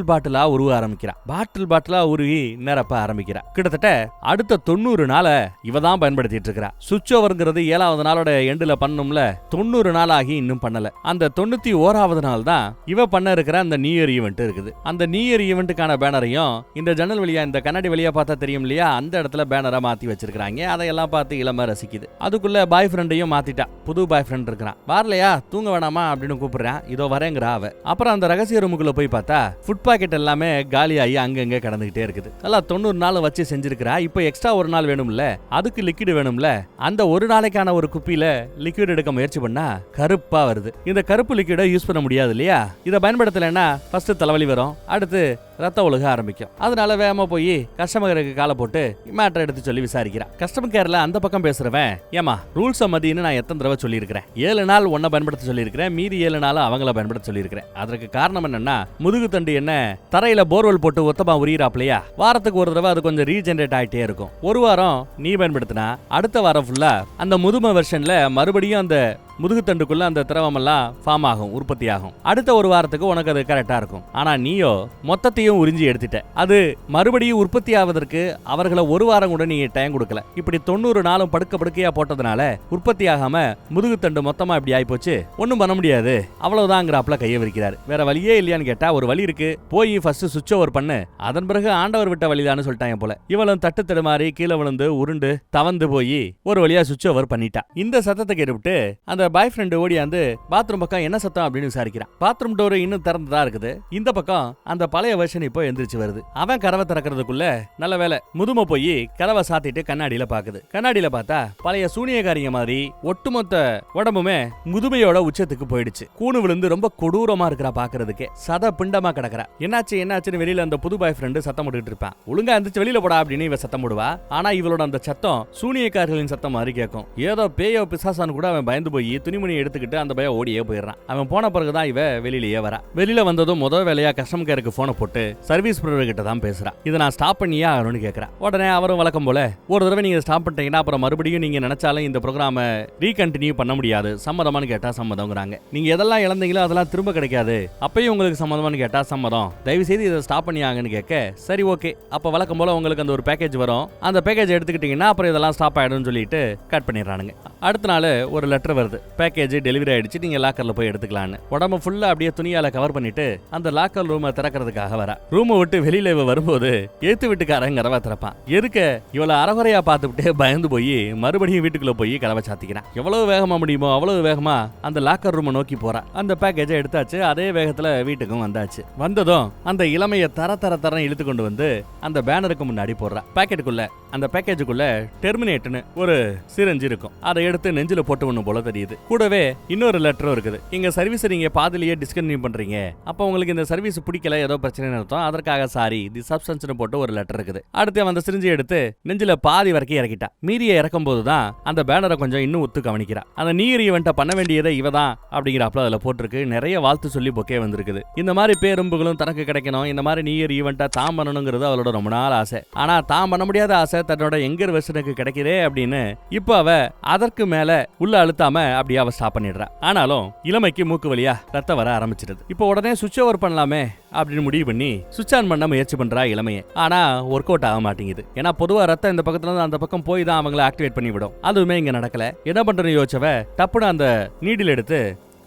பாட்டிலா உருவ ஆரம்பிக்கிறா. பாட்டிலா உருகி நிரப்ப ஆரம்பிக்கிறா. கிட்டத்தட்ட அடுத்த 90 நாளை இவதான் பயன்படுத்திட்டு இருக்கிறா. சுவிட்ச் ஓவர்ங்கிறது 7வது நாளோட எண்டுல பண்ணணும்ல, 90 நாள் ஆகி இன்னும் பண்ணல. அந்த 91வது நாள் தான் இவ பண்ண இருக்கிற அந்த நியூ இயர் ஈவெண்ட் இருக்குது. அந்த நியூ இயர் ஈவெண்ட்டுக்கான பேனரையும் இந்த ஜன்னல் வழியா இந்த கண்ணாடி வழியா பார்த்தா தெரியும் இல்லையா, அந்த இடத்துல பேனரை மாத்தி வச்சிருக்காங்க. அதையெல்லாம் பார்த்து இளம ரசிக்குது. அதுக்குள்ள பாய் ஃப்ரெண்டையும் மாத்திட்டா. புது பாய் ஃப்ரெண்ட் இருக்கிறான். வரலையா, தூங்க வேணாமா அப்படின்னு கூப்பிடுறான். இதோ வரேங்கிறா அவ. அப்புறம் அந்த ரகசிய ரூமுக்குள்ள போய் பார்த்தா ஃபுட் பாக்கெட் எல்லாமே காலியாகி அங்கங்க கடந்துகிட்டே இருக்குது. எல்லாம் 90 நாள் வச்சு செஞ்சிருக்கிறா. இப்போ எக்ஸ்ட்ரா ஒரு நாள் வேணும்ல, அதுக்கு லிக்விட் வேணும்ல. அந்த ஒரு நாளைக்கான ஒரு குப்பியில லிக்விட் எடுக்க முயற்சி பண்ணா கருப்பா வருது. இந்த கருப்பு லிக்விட யூஸ் பண்ண முடியாது இல்லையா? இதை பயன்படுத்தலைன்னா ஃபர்ஸ்ட் தலைவலி வரும், அடுத்து ரத்த ஒழுக ஆரம்பிக்கும். அதனால வேகமா போய் கஸ்டமருக்கு காலை போட்டு மேட்டர் எடுத்து சொல்லி விசாரிக்கிறான். கஸ்டமர் கேர்ல அந்த பக்கம் பேசுறவன், ஏமா ரூல்ஸ் மதின்னு நான் எத்தனை தடவை சொல்லியிருக்கிறேன், 7 நாள் ஒன்ன பயன்படுத்த சொல்லியிருக்கிறேன், மீதி 7 நாள் அவங்கள பயன்படுத்த சொல்லியிருக்கிறேன். அதற்கு காரணம் என்னன்னா, முதுகு தண்டு என்ன தரையில போர்வெல் போட்டு ஒத்தமா உரியிறாப்லையா, வாரத்துக்கு ஒரு தடவை அது கொஞ்சம் ரீஜெனரேட் ஆகிட்டே இருக்கும். ஒரு வாரம் நீ பயன்படுத்தினா அடுத்த வாரம் ஃபுல்லா அந்த முதுமை வெர்ஷன்ல மறுபடியும் அந்த முதுகுத்தண்டுக்குள்ள அந்த திரவம் எல்லாம் ஃபார்ம் ஆகும், உற்பத்தி ஆகும். அடுத்த ஒரு வாரத்துக்கு உனக்கு அது கரெக்டா இருக்கும். ஆனா நீயோ மொத்தத்தையும் உறிஞ்சி எடுத்துட்ட. அது மறுபடியும் உற்பத்தி ஆவதற்கு அவர்களை ஒரு வாரம் கூட நீ டைம் கொடுக்கல. இப்படி 90 நாளும் படுக்கையா போட்டதுனால உற்பத்தி ஆகாம முதுகுத்தண்டு மொத்தமா இப்படி ஆயி போச்சு. ஒன்னும் பண்ண முடியாது, அவ்வளவுதாங்கிறாப்ல கையை விரிக்கிறாரு. வேற வழியே இல்லையான்னு கேட்டா, ஒரு வழி இருக்கு, போய் ஃபர்ஸ்ட் சுவிட்ச் ஓவர் பண்ணு, அதன் பிறகு ஆண்டவர் விட்ட வழிதான்னு சொல்லிட்டாங்க போல. இவளும் தட்டு தடுமாறி கீழே விழுந்து உருண்டு தவந்து போய் ஒரு வழியா சுவிட்ச் ஓவர் பண்ணிட்டா. இந்த சத்தத்தை கேட்டுவிட்டு அந்த பாய் ஃப்ரெண்ட் ஓடியாந்து பாத்ரூம் பக்கம் என்ன சத்தம் அப்படின்னு விசாரிக்கிறான். பாத்ரூம் டோர் இன்னும் திறந்துதா இருக்குது. இந்த பக்கம் அந்த பழைய வெர்ஷன் இப்போ எந்திரிச்சு வருது. அவன் கதவை திறக்கிறதுக்குள்ள நல்ல வேலை முதுமை போய் கதவை சாத்திட்டு கண்ணாடியில பாக்குது. கண்ணாடியில பார்த்தா பழைய சூனியக்காரிங்க மாதிரி ஒட்டுமொத்த உடம்புமே முதுமையோட உச்சத்துக்கு போயிடுச்சு. கூணு விழுந்து ரொம்ப கொடூரமா இருக்கிறா பாக்குறதுக்கே. சத பிண்டமா கிடக்குறா. என்னாச்சுன்னு வெளியில அந்த புது பாய் ஃப்ரெண்டு சத்தம் போட்டுட்டு இருப்பான். ஒழுங்கா எந்திரிச்சு வெளியில போடா அப்படின்னு இவ சத்தம் போடுவா. ஆனா இவளோட அந்த சத்தம் சூனியக்காரிகளின் சத்தம் மாதிரி கேட்கும். ஏதோ பேயோ பிசாசான்னு கூட அவன் பயந்து போய் துணிமணி எடுத்துக்கிட்டு அந்த பையன் ஓடியே போயிடுறான். அவன் போன பிறகுதான் இவ வெளியிலேயே வரா. வெளியில வந்ததும் முதல் வேலையா கஸ்டமர் கேருக்கு போனை போட்டு சர்வீஸ் ப்ரொவைடர் கிட்ட தான் பேசுறா. இதை நான் ஸ்டாப் பண்ணியா ஆகணும்னு கேட்கறா. உடனே அவரும் வழக்கம் போல, ஒரு தடவை நீங்க ஸ்டாப் பண்ணிட்டீங்கன்னா அப்புறம் மறுபடியும் நீங்க நினைச்சாலும் இந்த ப்ரோக்ராம ரீகண்டினியூ பண்ண முடியாது, சம்மதமானு கேட்டா சம்மதம்ங்கிறாங்க. நீங்க எதெல்லாம் இழந்தீங்களோ அதெல்லாம் திரும்ப கிடைக்காது, அப்பயும் உங்களுக்கு சம்மதமானு கேட்டா சம்மதம், தயவு செய்து இதை ஸ்டாப் பண்ணியாங்கன்னு கேட்க, சரி ஓகே, அப்ப வழக்கம் போல உங்களுக்கு அந்த ஒரு பேக்கேஜ் வரும், அந்த பேக்கேஜ் எடுத்துக்கிட்டீங்கன்னா அப்புறம் இதெல்லாம் ஸ்டாப் ஆயிடும்னு சொல்லிட்டு கட் பண்ணிடுறானுங்க. அடுத்த நாள் ஒரு லெட்டர் வருது, பேக்கேஜ் டெலிவரி ஆயிடுச்சு, நீங்க லாக்கர்ல போய் எடுத்துக்கலாம்னு. உடம்பு ஃபுல்லா அப்படியே துணியால கவர் பண்ணிட்டு அந்த லாக்கர் ரூமை திறக்கிறதுக்காக வர. ரூமை விட்டு வெளியில இவ வரும்போது ஏத்து வீட்டுக்காரங்க கதவை திறப்பான். எதுக்க இவளை அறகுறையா பார்த்துட்டு பயந்து போய் மறுபடியும் வீட்டுக்குள்ள போய் கதவை சாத்திக்கிறான். எவ்வளவு வேகமா முடியுமோ அவ்வளவு வேகமா அந்த லாக்கர் ரூமை நோக்கி போறா. அந்த பேக்கேஜை எடுத்தாச்சு, அதே வேகத்துல வீட்டுக்கும் வந்தாச்சு. வந்ததும் அந்த இளமையை தர இழுத்து கொண்டு வந்து அந்த பேனருக்கு முன்னாடி போடுறா. பேக்கெட்டுக்குள்ள அந்த பேக்கேஜுக்குள்ள டெர்மினேட்னு ஒரு சிரஞ்சு இருக்கும். அதை எடுத்து நெஞ்சில போட்டு ஒண்ணு போல தெரியுது. கூடவே இன்னொரு லெட்டரும் இருக்குது. இங்க சர்வீஸ் நீங்க பாதிலேயே டிஸ்கன்டினியூ பண்றீங்க, அப்ப உங்களுக்கு இந்த சர்வீஸ் பிடிக்கல, ஏதோ பிரச்சனை அர்த்தம், அதற்காக சாரி தி சப்ஸ்டன்ஸ்னு போட்டு ஒரு லெட்டர் இருக்குது. அடுத்து அந்த சிரிஞ்சி எடுத்து நெஞ்சில பாதி வரைக்கும் இறக்கிட்டா. மீதியை இறக்கும் போதுதான் அந்த பேனரை கொஞ்சம் இன்னும் ஒத்து கவனிக்கிறா. அந்த நீர் ஈவெண்ட்டை பண்ண வேண்டியதை இவதான் அப்படிங்கிறாப்ல அதுல போட்டிருக்கு. நிறைய வாழ்த்து சொல்லி பொக்கே வந்திருக்குது. இந்த மாதிரி பேரும்புகளும் தனக்கு கிடைக்கணும், இந்த மாதிரி நீர் ஈவெண்ட்டை தாம் பண்ணணுங்கிறது அவளோட ரொம்ப நாள் ஆசை. ஆனா தாம் பண்ண முடியாத ஆசை தன்னோட எங்கர் வெர்ஷனுக்கு கிடைக்கிறே அப்படின்னு இப்ப அவ அதற்கு மேல உள்ள அழுத்தாம அப்படியே அவ ஸ்டாப் பண்ணிடுறா. ஆனாலும் இளமைக்கு மூக்கு வழியா ரத்தம் வர ஆரம்பிச்சிருது. இப்போ உடனே சுவிட்ச் ஓவர் பண்ணலாமே அப்படின்னு முடிவு பண்ணி சுவிட்ச் ஆன் பண்ண முயற்சி பண்றா இளமையை. ஆனா ஒர்க் அவுட் ஆக மாட்டேங்குது. ஏன்னா பொதுவா ரத்தம் இந்த பக்கத்துல இருந்து அந்த பக்கம் போய் தான் அவங்களை ஆக்டிவேட் பண்ணி விடும். அதுவுமே இங்க நடக்கல. என்ன பண்றேன்னு யோசிச்சவ டப்புன்னு அந்த நீடில் எடுத்து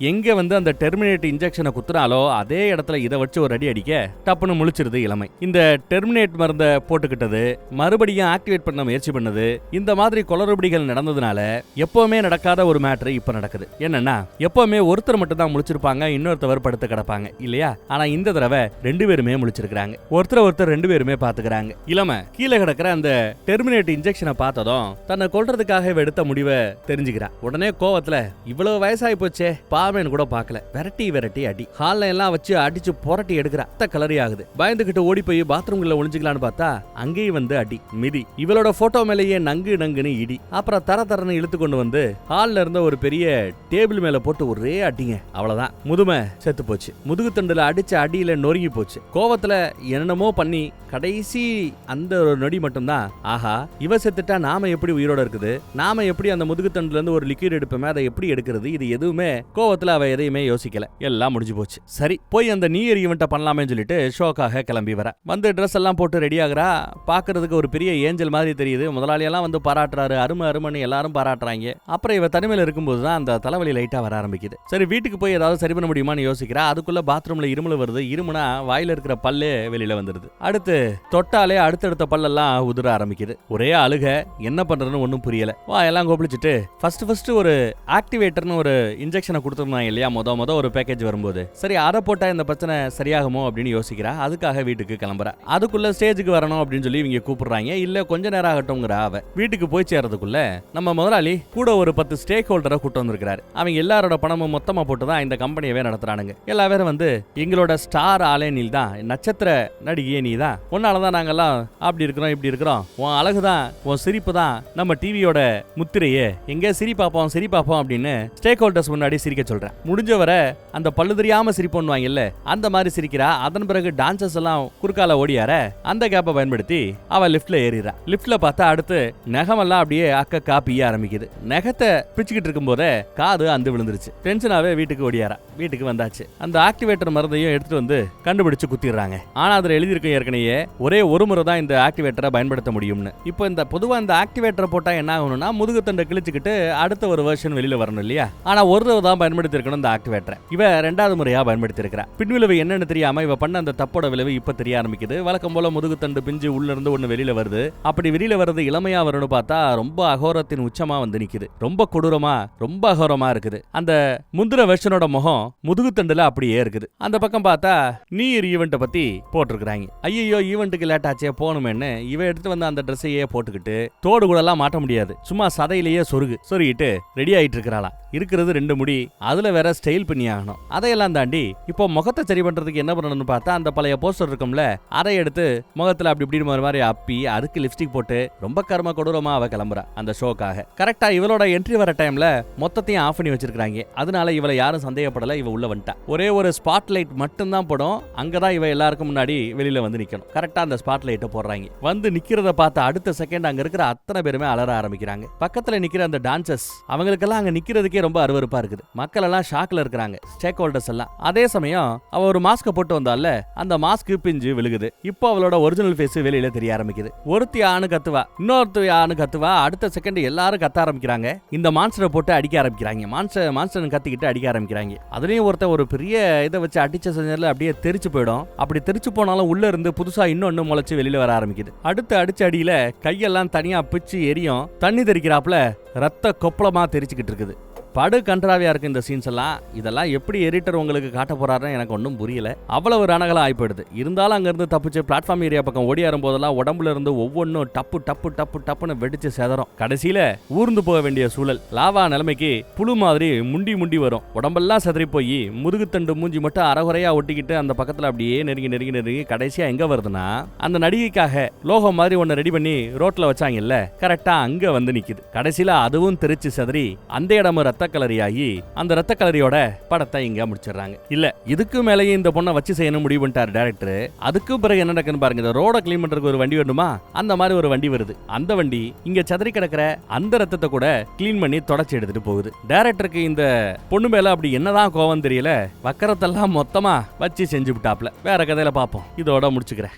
எங்க அந்த டெர்மினேட் இன்ஜெக்ஷனை குத்துறாலோ அதே இடத்துல இதை வச்சு ஒரு அடி அடிக்க டப்புன்னு முழிச்சிருது இளமை. இந்த டெர்மினேட் மருந்தை போட்டுக்கிட்டது, மறுபடியும் ஆக்டிவேட் பண்ண முயற்சி பண்ணது, இந்த மாதிரி குளறுபடிகள் நடந்ததுனால எப்பவுமே நடக்காத ஒரு மேட்ரு இப்ப நடக்குது. என்னன்னா, எப்பவுமே ஒருத்தர் மட்டும் தான் முழிச்சிருப்பாங்க, இன்னொருத்தவர் படுத்து கிடப்பாங்க இல்லையா? ஆனா இந்த தடவை 2 பேருமே முழிச்சிருக்காங்க. ஒருத்தர் 2 பேருமே பாத்துக்கிறாங்க. இளமை கீழே கிடக்கிற அந்த டெர்மினேட் இன்ஜெக்ஷனை பார்த்ததும் தன்னை கொல்றதுக்காக எடுத்த முடிவை தெரிஞ்சுக்கிறா. உடனே கோவத்துல, இவ்வளவு வயசாகி போச்சே, கூட பார்க்கல, விரட்டி அடி, ஹால்ல எல்லாம் வச்சு அடிச்சு புரட்டி எடுக்கிற கலரி ஆகுது. பயந்துகிட்டு ஓடி போய் பாத்ரூம்ல ஒளிஞ்சுக்கலான்னு பார்த்தா அங்கேயும் அடி மிதி. இவளோட போட்டோ மேலேயே நங்குன்னு இடி. அப்புறம் தரன்னு இழுத்து கொண்டு வந்து ஹால்ல இருந்த ஒரு பெரிய டேபிள் மேல போட்டு ஒரே அடிங்க. அவ்வளவுதான், முதுமை செத்து போச்சு. முதுகு தண்டுல அடிச்ச அடியில நொறுங்கி போச்சு. கோவத்துல என்னென்னமோ பண்ணி கடைசி அந்த ஒரு நொடி மட்டும்தான், ஆஹா இவ செத்துட்டா நாம எப்படி உயிரோட இருக்குது, நாம எப்படி அந்த முதுகு தண்டுல இருந்து ஒரு லிக்விட் எடுப்போமே அதை எப்படி எடுக்கிறது, இது எதுவுமே கோவத்துல கோவத்துல அவ எதையுமே யோசிக்கல. எல்லாம் முடிஞ்சு போச்சு. சரி போய் அந்த நியூ இயர் ஈவெண்ட்டை பண்ணலாமே சொல்லிட்டு ஷோக்காக கிளம்பி வர வந்து ட்ரெஸ் எல்லாம் போட்டு ரெடி ஆகுறா. பாக்குறதுக்கு ஒரு பெரிய ஏஞ்சல் மாதிரி தெரியுது. முதலாளியெல்லாம் வந்து பாராட்டுறாரு, அருமை அருமைன்னு எல்லாரும் பாராட்டுறாங்க. அப்புறம் இவ தனிமையில இருக்கும்போது தான் அந்த தலைவலி லைட்டா வர ஆரம்பிக்குது. சரி வீட்டுக்கு போய் ஏதாவது சரி பண்ண முடியுமான்னு யோசிக்கிறா. அதுக்குள்ள பாத்ரூம்ல இருமல் வருது. இருமுனா வாயில இருக்கிற பல்லே வெளியில வந்துருது. அடுத்து தொட்டாலே அடுத்தடுத்த பல்லெல்லாம் உதிர ஆரம்பிக்குது. ஒரே அழுக, என்ன பண்றதுன்னு ஒன்னும் புரியல. எல்லாம் கோபிச்சுட்டு ஃபர்ஸ்ட் ஒரு ஆக்டிவேட்டர்னு ஒரு இன்ஜெக்ஷனை கொடுத்துருந்தாங்க இல்லையா மொத ஒரு பேக்கேஜ் வரும்போது. சரி அதை போட்டா இந்த பிரச்சனை சரியாகுமோ அப்படின்னு யோசிக்கிறா. அதுக்காக வீட்டுக்கு கிளம்புறா. அதுக்குள்ள ஸ்டேஜுக்கு வரணும் அப்படின்னு சொல்லி இவங்க கூப்பிடுறாங்க. இல்ல கொஞ்ச நேரம் ஆகட்டும்ங்கறா அவ. வீட்டுக்கு போய் சேர்றதுக்குள்ள நம்ம முதலாளி கூட ஒரு 10 ஸ்டேக் ஹோல்டரை கூட்டு வந்திருக்காரு. அவங்க எல்லாரோட பணமும் மொத்தமா போட்டு தான் இந்த கம்பெனியவே நடத்துறானுங்க. எல்லா பேரும் வந்து எங்களோட ஸ்டார் ஆளே நீ தான், நட்சத்திர நடிகையே நீ தான், உன்னாலதான் நாங்கெல்லாம் அப்படி இருக்கிறோம் இப்படி இருக்கிறோம், உன் அழகுதான் உன் சிரிப்பு தான் நம்ம டிவியோட முத்திரையே, எங்க சிரி பாப்போம் அப்படின்னு ஸ்டேக் ஹோல்டர்ஸ் முன்னாடி சிரிக்க சொல்றேன். முடிஞ்சவரை அந்த பல்லு தெரியாம சிரிப்போன்னுவாங்கல்ல அந்த மாதிரி சிரிக்கிறா. அதன் பிறகு டான்சர்ஸ் எல்லாம் குறுக்கால ஓடியார அந்த கேப்பை பயன்படுத்தி அவ லிப்ட்ல ஏறிறா. லிப்ட்ல பார்த்தா அடுத்து நகமெல்லாம் அப்படியே அக்க காப்பிய ஆரம்பிக்குது. நகத்தை பிச்சுக்கிட்டு இருக்கும் போதே காது அந்து விழுந்துருச்சு. டென்ஷனாவே வீட்டுக்கு ஓடியாரா. வீட்டுக்கு வந்தாச்சு. அந்த ஆக்டிவேட்டர் மருந்தையும் எடுத்துட்டு வந்து கண்டுபிடிச்சு குத்திடுறாங்க. ஆனா அதுல எழுதியிருக்கும் ஏற்கனவே ஒரே ஒரு முறை தான் இந்த ஆக்டிவேட்டரை பயன்படுத்த முடியும்னு. இப்போ இந்த பொதுவா இந்த ஆக்டிவேட்டரை போட்டா என்ன ஆகணும்னா முதுகு தண்டை கிழிச்சுக்கிட்டு அடுத்த ஒரு வெர்ஷன் வெளியில வரணும் இல்லையா. ஆனா ஒரு தடவை தான் பயன்படுத்தி இருக்கணும் இந்த ஆக்டிவேட்டரை. இவ 2வது முறையா பயன்படுத்தி இருக்கிறா. பின்விளைவு என்னன்னு தெரியாம இவ பண்ண அந்த தப்போட விளைவு இப்ப தெரிய ஆரம்பிக்குது. வழக்கம் போல முதுகு தண்டு பிஞ்சு உள்ள இருந்து ஒண்ணு வெளியில வருது. அப்படி வெளியில வருது இளமையா வரும்னு பார்த்தா ரொம்ப அகோரத்தின் உச்சமா வந்து நிக்குது. ரொம்ப கொடூரமா ரொம்ப அகோரமா இருக்குது. அந்த முந்திர வெர்ஷனோட முகம் முதுகு தண்டுல அப்படியே இருக்குது. அந்த பக்கம் பார்த்தா நியூ இயர் ஈவென்ட் பத்தி போட்டிருக்காங்க. ஐயோ ஈவென்ட்டுக்கு லேட் ஆச்சே போகணுமேன்னு இவ எடுத்து வந்து அந்த ட்ரெஸ்ஸையே போட்டுக்கிட்டு தோடு கூட எல்லாம் மாட்ட முடியாது. சும்மா சதையிலேயே சொருகிட்டு ரெடி ஆயிட்டு இருக்கிறாளாம். இருக்கிறது 2 முடி, அதுல வேற ஸ்டைல் பண்ணி ஆகணும். அதையெல்லாம் தாண்டி இப்போ முகத்தை சரி பண்றதுக்கு என்ன பண்ணணும்னு பார்த்தா அந்த பழைய போஸ்டர் இருக்கும்ல அதை எடுத்து முகத்துல அப்படி இப்படி மாதிரி அப்பி அதுக்கு லிப்ஸ்டிக் போட்டு ரொம்ப கர்ம கொடூரமா அவ கிளம்புறா அந்த ஷோக்காக. கரெக்டா இவளோட என்ட்ரி வர டைம்ல மொத்தத்தையும் ஆஃப் பண்ணி வச்சிருக்காங்க. அதனால இவளை யாரும் சந்தேகப்படல. இவ உள்ள வந்துட்டா. ஒரே ஒரு ஸ்பாட் லைட் மட்டும் தான் போடும். அங்கதான் இவ எல்லாருக்கும் முன்னாடி வெளியில வந்து நிக்கணும். கரெக்டா அந்த ஸ்பாட் லைட்டை போடுறாங்க. வந்து நிக்கிறத பார்த்த அடுத்த செகண்ட் அங்க இருக்கிற அத்தனை பேருமே அலற ஆரம்பிக்கிறாங்க. பக்கத்துல நிக்கிற அந்த டான்சர்ஸ் அவங்களுக்கெல்லாம் அங்க நிக்கிறதுக்கே ரொம்ப அருவருப்பா இருக்குது. மக்கள் எல்லாம் ஷாக்ல இருக்காங்க. ஸ்டேக் ஹோல்டர்ஸ் எல்லாம். அதே சமயம் அவ ஒரு மாஸ்க் போட்டு வந்தால அந்த மாஸ்க் பிஞ்சு விழுகுது. இப்போ அவளோட ஒரிஜினல் ஃபேஸ் வெளியில தெரிய ஆரம்பிக்குது. ஒருத்தி ஆணு கத்துவா, இன்னொருத்தி ஆணு கத்துவா. அடுத்த செகண்ட் எல்லாரும் கத்த ஆரம்பிக்கிறாங்க. இந்த மான்ஸ்டரை போட்டு அடிக்க ஆரம்பிக்கிறாங்க. மான்ஸ்டர் கத்திக்கிட்டு அடிக்க ஆரம்பிக்கிறாங்க. அதுலயும் ஒருத்த ஒரு பெரிய இதை வச்சு அடிச்ச செஞ்சதுல அப்படியே தெரிச்சு போயிடும். அப்படி தெரிச்சு போனாலும் உள்ள இருந்து புதுசா இன்னொன்னு முளைச்சு வெளியில வர ஆரம்பிக்குது. அடுத்த அடிச்ச அடியில கையெல்லாம் தனியா பிச்சு எரியும். தண்ணி தெரிக்கிறாப்புல ரத்த கொப்பளமா தெரிச்சுக்கிட்டு இருக்குது. படு கன்றாவியா இருக்கு இந்த சீன்ஸ் எல்லாம். இதெல்லாம் எப்படி எடிட்டர் உங்களுக்கு காட்ட போறாருன்னு எனக்கு ஒன்றும் புரியல. அவ்வளவு ரணகளா ஆயிப்படுது. இருந்தாலும் அங்க இருந்து தப்பிச்சு பிளாட்ஃபார்ம் ஏரியா பக்கம் ஓடியாரும் போதெல்லாம் உடம்புல இருந்து ஒவ்வொன்றும் டப்புன்னு வெடிச்சு செதறும். கடைசியில ஊர்ந்து போக வேண்டிய சூழல். லாவா நிலைமைக்கு புழு மாதிரி முண்டி வரும். உடம்பெல்லாம் செதறி போய் முதுகுத்தண்டு மூஞ்சி மட்டும் அறகுறையா ஒட்டிக்கிட்டு அந்த பக்கத்துல அப்படியே நெருங்கி கடைசியா எங்க வருதுன்னா அந்த நடிகைக்காக லோகம் மாதிரி ஒன்னு ரெடி பண்ணி ரோட்ல வச்சாங்கல்ல கரெக்டா அங்க வந்து நிக்குது. கடைசியில அதுவும் தெரிச்சு செதறி அந்த இடமும் ரத்த கலரியாகி அந்த ரத்த கலரியோட படத்தை இங்க முடிச்சிடறாங்க. இல்ல இதுக்கு மேலேயே இந்த பொண்ணை வச்சு செய்யணும் முடிவு பண்ணிட்டார் டைரக்டர். அதுக்கு பிறகு என்ன நடக்குன்னு பாருங்க. இந்த ரோட கிளீன் பண்றதுக்கு ஒரு வண்டி வேணுமா, அந்த மாதிரி ஒரு வண்டி வருது. அந்த வண்டி இங்க சதறி கிடக்கிற அந்த ரத்தத்தை கூட கிளீன் பண்ணி தொடச்சி எடுத்துட்டு போகுது. டைரக்டருக்கு இந்த பொண்ணு மேல அப்படி என்னதான் கோவம் தெரியல. வக்கரத்தெல்லாம் மொத்தமா வச்சு செஞ்சு விட்டாப்ல. வேற கதையில பாப்போம். இதோட முடிச்சுக்கிறேன்.